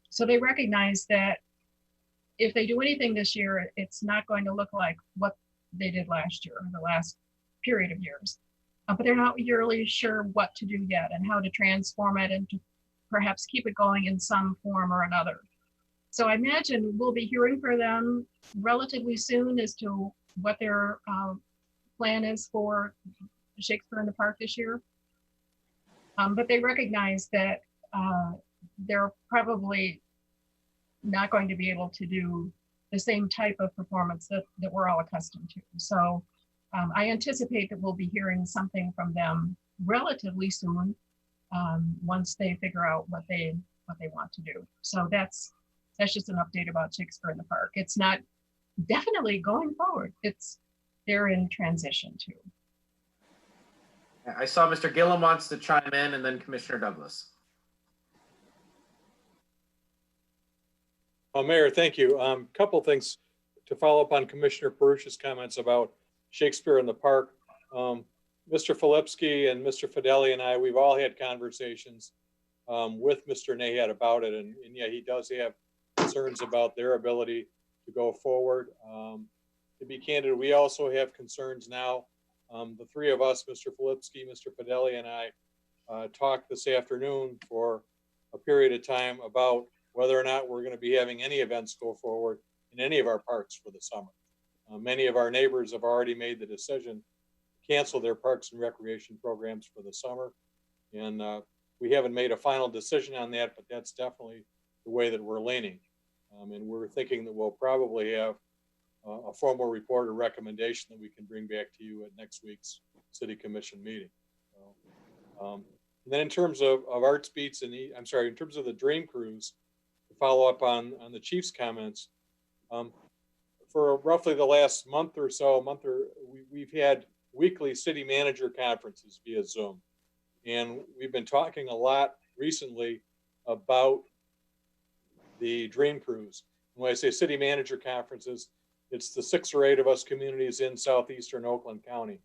So they recognize that if they do anything this year, it's not going to look like what they did last year, or the last period of years. But they're not really sure what to do yet and how to transform it and to perhaps keep it going in some form or another. So I imagine we'll be hearing from them relatively soon as to what their plan is for Shakespeare in the Park this year. But they recognize that they're probably not going to be able to do the same type of performance that we're all accustomed to. So I anticipate that we'll be hearing something from them relatively soon, once they figure out what they want to do. So that's just an update about Shakespeare in the Park. It's not definitely going forward. They're in transition too. I saw Mr. Gillum wants to chime in, and then Commissioner Douglas. Mayor, thank you. Couple things to follow up on Commissioner Perush's comments about Shakespeare in the Park. Mr. Filipski and Mr. Fideli and I, we've all had conversations with Mr. Nahat about it. And yeah, he does have concerns about their ability to go forward. To be candid, we also have concerns now. The three of us, Mr. Filipski, Mr. Fideli, and I talked this afternoon for a period of time about whether or not we're going to be having any events go forward in any of our parks for the summer. Many of our neighbors have already made the decision to cancel their parks and recreation programs for the summer. And we haven't made a final decision on that, but that's definitely the way that we're leaning. And we're thinking that we'll probably have a formal report or recommendation that we can bring back to you at next week's City Commission meeting. So, and then in terms of Arts Beats and in terms of the Dream Cruise, to follow up on the Chief's comments, for roughly the last month or so, we've had weekly city manager conferences via Zoom. And we've been talking a lot recently about the Dream Cruise. And when I say city manager conferences, it's the 6 or 8 of us communities in southeastern Oakland County.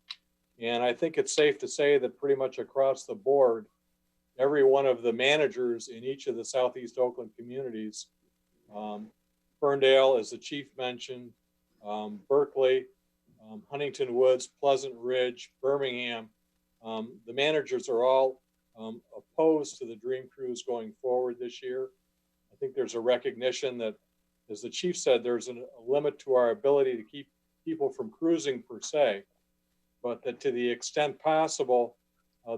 And I think it's safe to say that pretty much across the board, every one of the managers in each of the southeast Oakland communities, Ferndale, as the chief mentioned, Berkeley, Huntington Woods, Pleasant Ridge, Birmingham, the managers are all opposed to the Dream Cruise going forward this year. I think there's a recognition that, as the chief said, there's a limit to our ability to keep people from cruising per se, but that to the extent possible,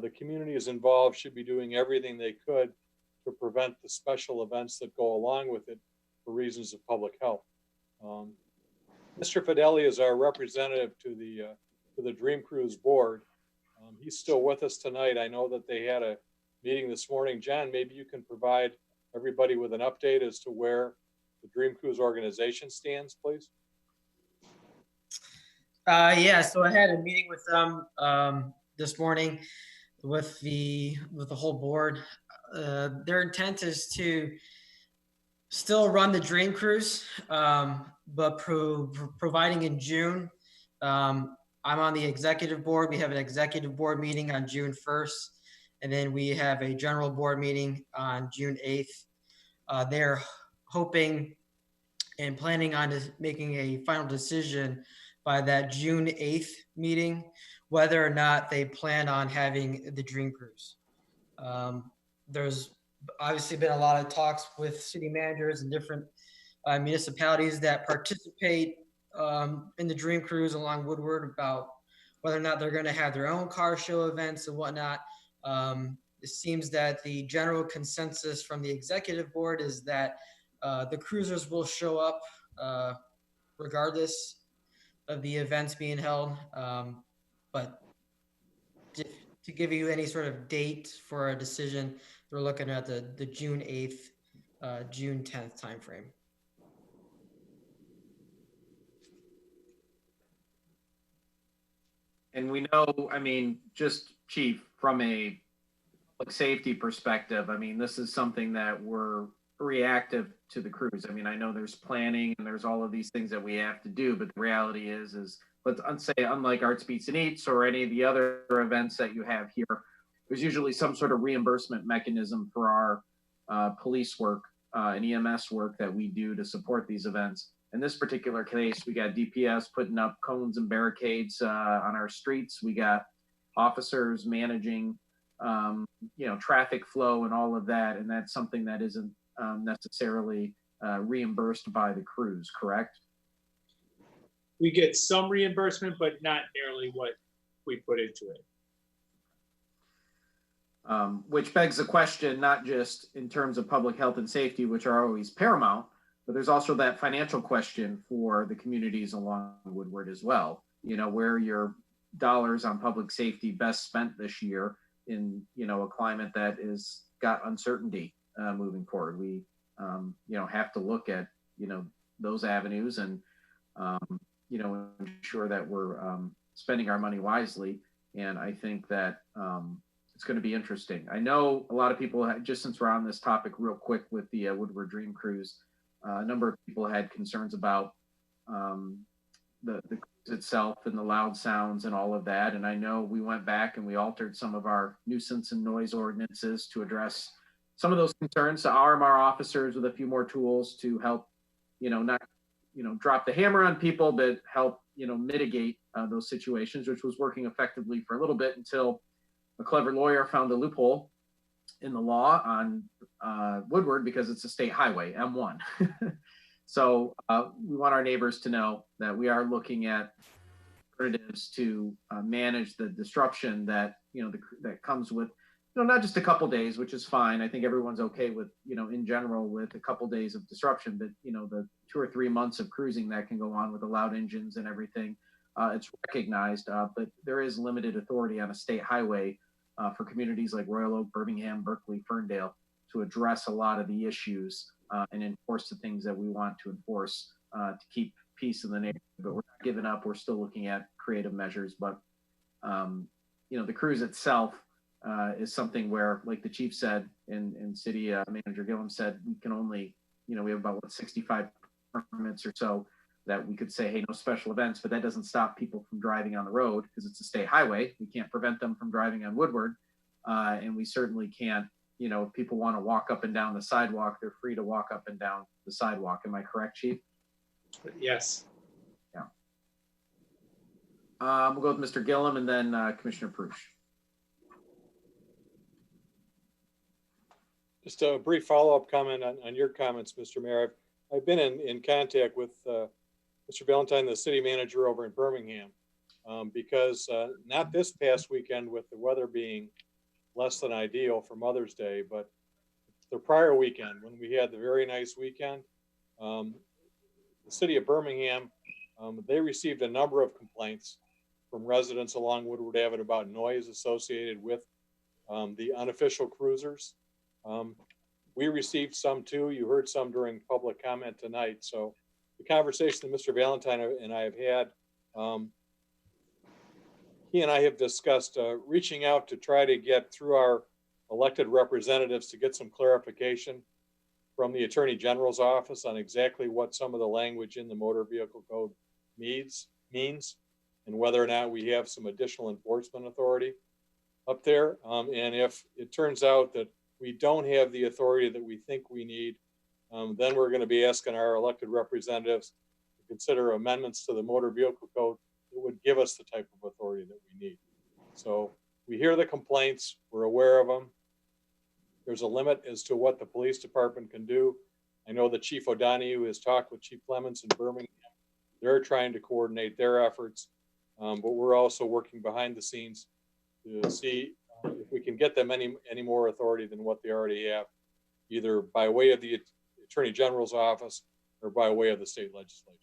the communities involved should be doing everything they could to prevent the special events that go along with it for reasons of public health. Mr. Fideli is our representative to the Dream Cruise board. He's still with us tonight. I know that they had a meeting this morning. John, maybe you can provide everybody with an update as to where the Dream Cruise organization stands, please. Yeah, so I had a meeting with them this morning with the whole board. Their intent is to still run the Dream Cruise, but providing in June. I'm on the executive board. We have an executive board meeting on June 1st, and then we have a general board meeting on June 8th. They're hoping and planning on making a final decision by that June 8th meeting, whether or not they plan on having the Dream Cruise. There's obviously been a lot of talks with city managers and different municipalities that participate in the Dream Cruise along Woodward about whether or not they're going to have their own car show events and whatnot. It seems that the general consensus from the executive board is that the cruisers will show up regardless of the events being held. But to give you any sort of date for a decision, they're looking at the June 8th, June 10th timeframe. And we know, I mean, just Chief, from a public safety perspective, I mean, this is something that we're reactive to the cruise. I mean, I know there's planning and there's all of these things that we have to do, but the reality is let's say, unlike Arts Beats and Eats or any of the other events that you have here, there's usually some sort of reimbursement mechanism for our police work and EMS work that we do to support these events. In this particular case, we got DPS putting up cones and barricades on our streets. We got officers managing, traffic flow and all of that. And that's something that isn't necessarily reimbursed by the cruise, correct? We get some reimbursement, but not nearly what we put into it. Which begs the question, not just in terms of public health and safety, which are always paramount, but there's also that financial question for the communities along Woodward as well. where your dollars on public safety best spent this year in, a climate that is got uncertainty moving forward. We, have to look at, those avenues and, ensure that we're spending our money wisely. And I think that it's going to be interesting. I know a lot of people, just since we're on this topic real quick with the Woodward Dream Cruise, a number of people had concerns about the cruise itself and the loud sounds and all of that. And I know we went back and we altered some of our nuisance and noise ordinances to address some of those concerns, to arm our officers with a few more tools to help, not, drop the hammer on people, but help, mitigate those situations, which was working effectively for a little bit until a clever lawyer found a loophole in the law on Woodward because it's a state highway, M1. So we want our neighbors to know that we are looking at alternatives to manage the disruption that, that comes with, not just a couple days, which is fine. I think everyone's okay with, in general with a couple days of disruption, but, the 2 or 3 months of cruising that can go on with the loud engines and everything, it's recognized, but there is limited authority on a state highway for communities like Royal Oak, Birmingham, Berkeley, Ferndale to address a lot of the issues and enforce the things that we want to enforce to keep peace in the neighborhood. But we're not giving up. We're still looking at creative measures. But, the cruise itself is something where, like the chief said, and city manager Gillum said, we can only, we have about 65 permits or so that we could say, hey, no special events, but that doesn't stop people from driving on the road because it's a state highway. We can't prevent them from driving on Woodward. And we certainly can't, if people want to walk up and down the sidewalk, they're free to walk up and down the sidewalk. Am I correct, Chief? Yes. Yeah. We'll go with Mr. Gillum and then Commissioner Prush. Just a brief follow-up comment on your comments, Mr. Mayor. I've been in contact with Mr. Valentine, the city manager over in Birmingham, because not this past weekend with the weather being less than ideal for Mother's Day, but the prior weekend when we had the very nice weekend, the city of Birmingham, they received a number of complaints from residents along Woodward Avenue about noise associated with the unofficial cruisers. We received some too. You heard some during public comment tonight. So the conversation that Mr. Valentine and I have had, he and I have discussed reaching out to try to get through our elected representatives to get some clarification from the Attorney General's office on exactly what some of the language in the motor vehicle code means, and whether or not we have some additional enforcement authority up there. And if it turns out that we don't have the authority that we think we need, then we're going to be asking our elected representatives to consider amendments to the motor vehicle code that would give us the type of authority that we need. So we hear the complaints, we're aware of them. There's a limit as to what the police department can do. I know that Chief O'Donoghue has talked with Chief Clements in Birmingham. They're trying to coordinate their efforts, but we're also working behind the scenes to see if we can get them any more authority than what they already have, either by way of the Attorney General's office or by way of the state legislature.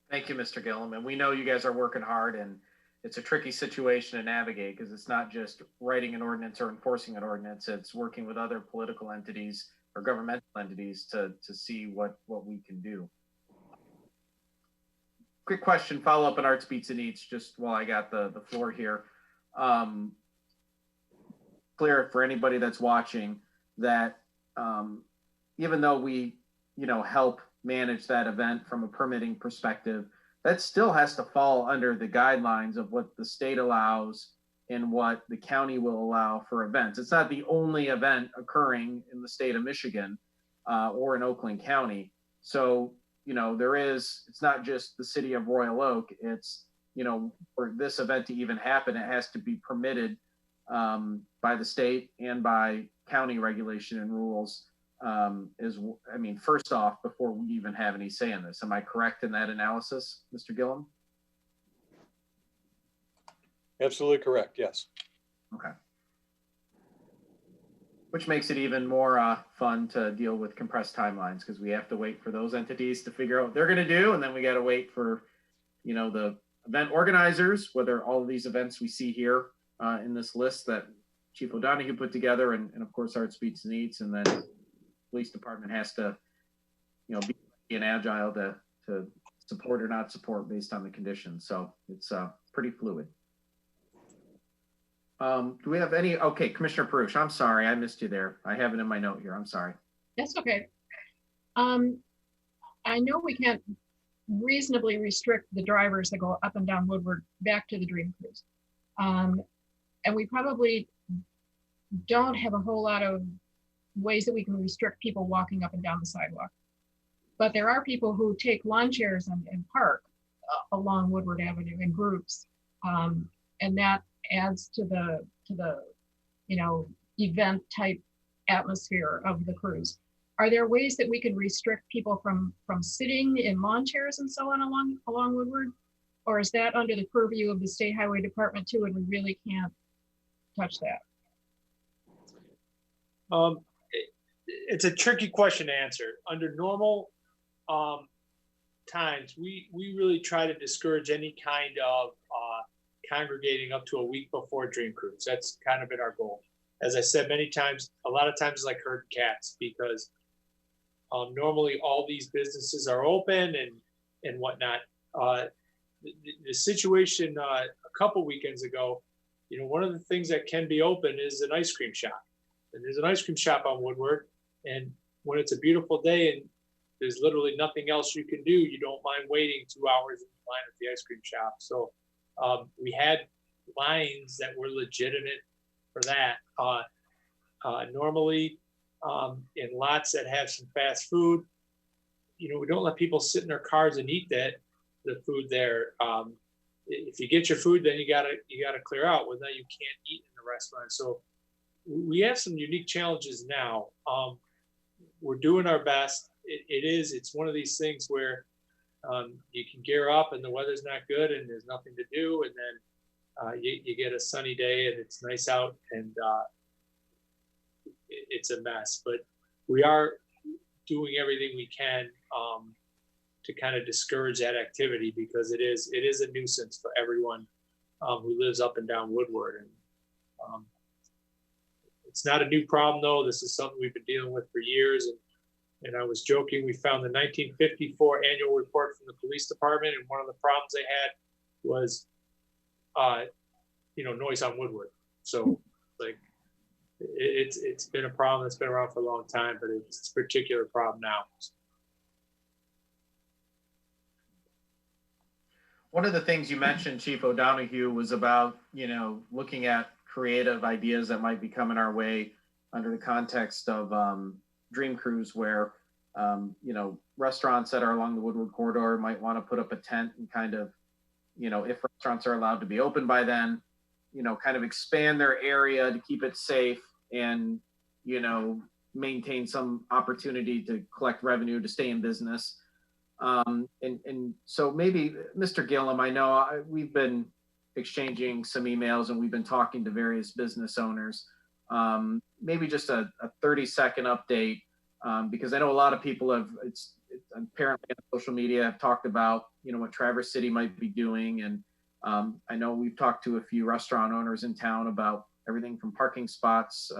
Thank you, Mr. Gillum. And we know you guys are working hard, and it's a tricky situation to navigate because it's not just writing an ordinance or enforcing an ordinance. It's working with other political entities or governmental entities to see what we can do. Quick question, follow up on Arts Beats and Eats, just while I got the floor here. Clear for anybody that's watching that even though we, help manage that event from a permitting perspective, that still has to fall under the guidelines of what the state allows and what the county will allow for events. It's not the only event occurring in the state of Michigan or in Oakland County. So, it's not just the city of Royal Oak. It's, for this event to even happen, it has to be permitted by the state and by county regulation and rules. First off, before we even have any say in this. Am I correct in that analysis, Mr. Gillum? Absolutely correct, yes. Okay. Which makes it even more fun to deal with compressed timelines because we have to wait for those entities to figure out what they're going to do, and then we got to wait for, the event organizers, whether all of these events we see here in this list that Chief O'Donoghue put together, and of course Arts Beats and Eats, and then the police department has to, be ready and agile to support or not support based on the conditions. So it's pretty fluid. Do we have any? Okay, Commissioner Perush, I'm sorry, I missed you there. I have it in my note here. I'm sorry. That's okay. I know we can't reasonably restrict the drivers that go up and down Woodward back to the Dream Cruise. And we probably don't have a whole lot of ways that we can restrict people walking up and down the sidewalk. But there are people who take lawn chairs and park along Woodward Avenue in groups. And that adds to the event type atmosphere of the cruise. Are there ways that we could restrict people from sitting in lawn chairs and so on along Woodward? Or is that under the purview of the State Highway Department too, and we really can't touch that? It's a tricky question to answer. Under normal times, we really try to discourage any kind of congregating up to a week before Dream Cruise. That's kind of been our goal. As I said many times, a lot of times it's like herding cats, because normally all these businesses are open and whatnot. The situation a couple weekends ago, one of the things that can be open is an ice cream shop. And there's an ice cream shop on Woodward. And when it's a beautiful day and there's literally nothing else you can do, you don't mind waiting 2 hours in line at the ice cream shop. So we had lines that were legitimate for that. Normally, in lots that have some fast food, we don't let people sit in their cars and eat the food there. If you get your food, then you gotta clear out. Well, now you can't eat in the restaurant. So we have some unique challenges now. We're doing our best. It's one of these things where you can gear up and the weather's not good and there's nothing to do, and then you get a sunny day and it's nice out and it's a mess. But we are doing everything we can to kind of discourage that activity, because it is a nuisance for everyone who lives up and down Woodward. And it's not a new problem though. This is something we've been dealing with for years. And I was joking, we found the 1954 annual report from the police department, and one of the problems they had was, noise on Woodward. So like, it's been a problem that's been around for a long time, but it's a particular problem now. One of the things you mentioned, Chief O'Donoghue, was about, looking at creative ideas that might be coming our way under the context of Dream Cruise, where, restaurants that are along the Woodward corridor might want to put up a tent and kind of, if restaurants are allowed to be open by then, kind of expand their area to keep it safe and, maintain some opportunity to collect revenue to stay in business. And so maybe, Mr. Gillum, I know we've been exchanging some emails and we've been talking to various business owners. Maybe just a 30-second update, because I know a lot of people it's apparently on social media have talked about, what Traverse City might be doing. And I know we've talked to a few restaurant owners in town about everything from parking spots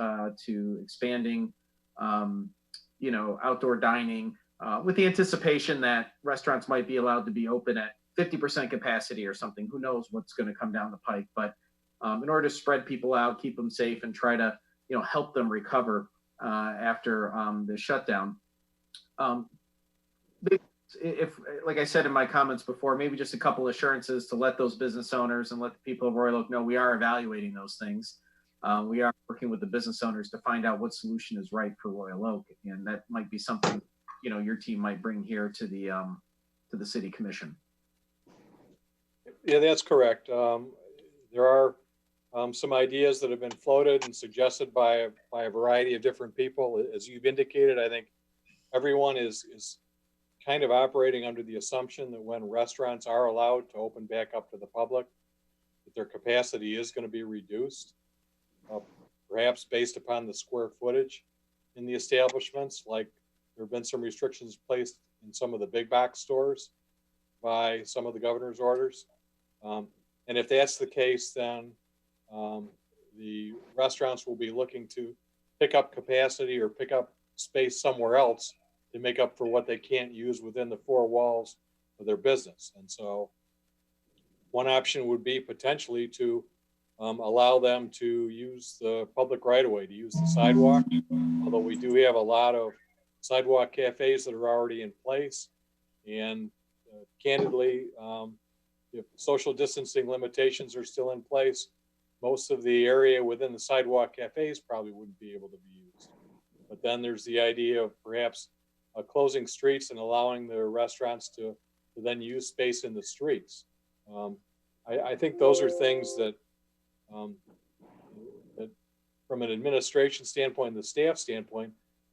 to expanding, outdoor dining, with the anticipation that restaurants might be allowed to be open at 50% capacity or something. Who knows what's going to come down the pike. But in order to spread people out, keep them safe, and try to, help them recover after the shutdown. If, like I said in my comments before, maybe just a couple assurances to let those business owners and let the people of Royal Oak know we are evaluating those things. We are working with the business owners to find out what solution is right for Royal Oak, and that might be something, your team might bring here to the City Commission. Yeah, that's correct. There are some ideas that have been floated and suggested by a variety of different people. As you've indicated, I think everyone is kind of operating under the assumption that when restaurants are allowed to open back up to the public, that their capacity is going to be reduced, perhaps based upon the square footage in the establishments. Like, there have been some restrictions placed in some of the big box stores by some of the governor's orders. And if that's the case, then the restaurants will be looking to pick up capacity or pick up space somewhere else to make up for what they can't use within the four walls of their business. And so one option would be potentially to allow them to use the public right of way, to use the sidewalk. Although we do have a lot of sidewalk cafes that are already in place. And candidly, if social distancing limitations are still in place, most of the area within the sidewalk cafes probably wouldn't be able to be used. But then there's the idea of perhaps closing streets and allowing the restaurants to then use space in the streets. I think those are things that, that from an administration standpoint and the staff standpoint,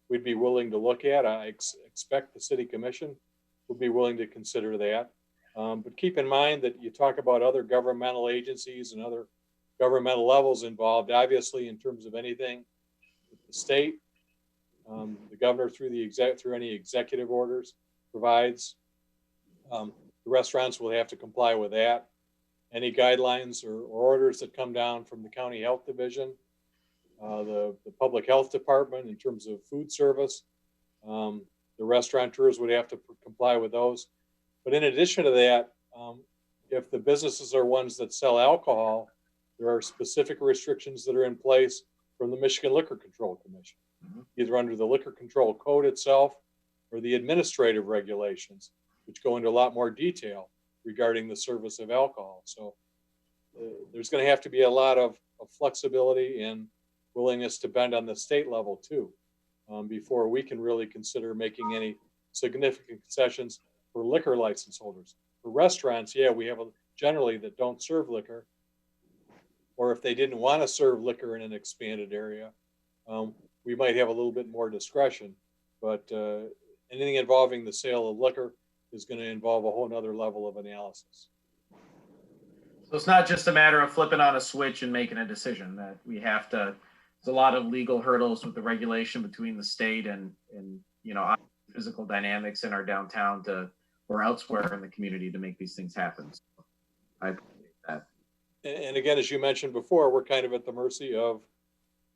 we'd be willing to look at. I expect the city commission would be willing to consider that. But keep in mind that you talk about other governmental agencies and other governmental levels involved. Obviously, in terms of anything with the state, the governor through any executive orders provides. The restaurants will have to comply with that. Any guidelines or orders that come down from the county health division, the public health department in terms of food service, the restaurateurs would have to comply with those. But in addition to that, if the businesses are ones that sell alcohol, there are specific restrictions that are in place from the Michigan Liquor Control Commission, either under the Liquor Control Code itself or the administrative regulations, which go into a lot more detail regarding the service of alcohol. So there's going to have to be a lot of flexibility and willingness to bend on the state level too, before we can really consider making any significant concessions for liquor license holders. For restaurants, yeah, we have generally that don't serve liquor, or if they didn't want to serve liquor in an expanded area, we might have a little bit more discretion. But anything involving the sale of liquor is going to involve a whole nother level of analysis. So it's not just a matter of flipping on a switch and making a decision. That we have to, there's a lot of legal hurdles with the regulation between the state and you know, physical dynamics in our downtown or elsewhere in the community to make these things happen. So I appreciate that. And again, as you mentioned before, we're kind of at the mercy of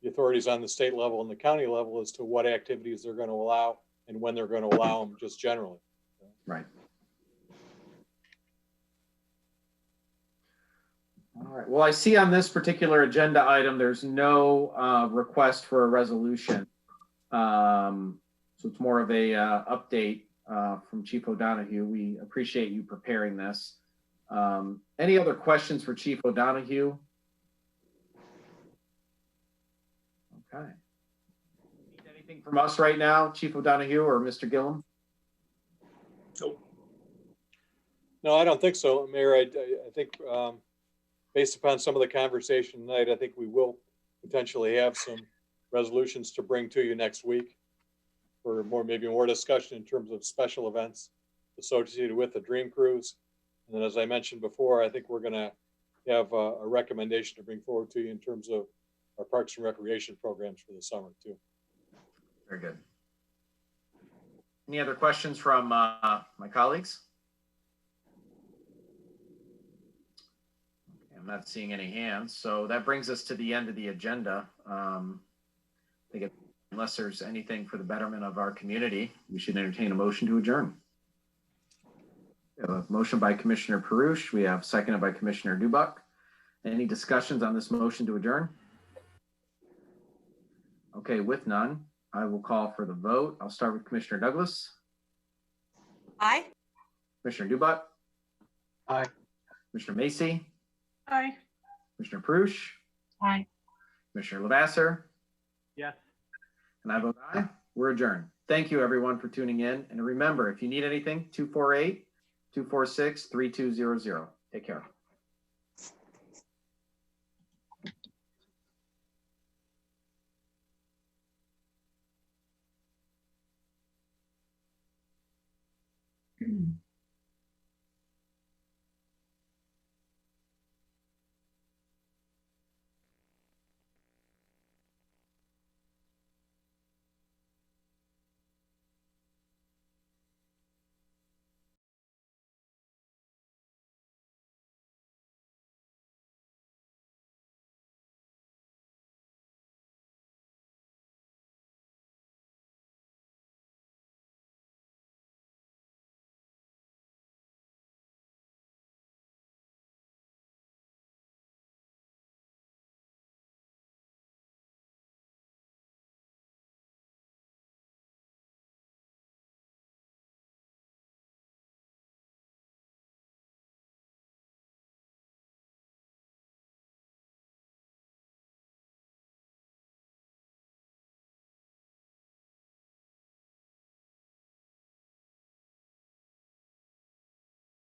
the authorities on the state level and the county level as to what activities they're going to allow and when they're going to allow them, just generally. Right. All right. Well, I see on this particular agenda item, there's no request for a resolution. So it's more of a update from Chief O'Donoghue. We appreciate you preparing this. Any other questions for Chief O'Donoghue? Okay. Need anything from us right now, Chief O'Donoghue or Mr. Gillum? Nope. No, I don't think so, Mayor. I think based upon some of the conversation tonight, I think we will potentially have some resolutions to bring to you next week for maybe more discussion in terms of special events associated with the Dream Cruise. And then, as I mentioned before, I think we're going to have a recommendation to bring forward to you in terms of our Parks and Recreation programs for the summer too. Very good. Any other questions from my colleagues? Okay, I'm not seeing any hands, so that brings us to the end of the agenda. I think unless there's anything for the betterment of our community, we should entertain a motion to adjourn. We have a motion by Commissioner Perush. We have seconded by Commissioner DuBuc. Any discussions on this motion to adjourn? Okay, with none, I will call for the vote. I'll start with Commissioner Douglas. Aye. Commissioner DuBuc. Aye. Commissioner Macy. Aye. Commissioner Perush. Aye. Commissioner Lavasser. Yes. And I vote aye. We're adjourned. Thank you, everyone, for tuning in. And remember, if you need anything, 248-246-3200. Take care. Mm.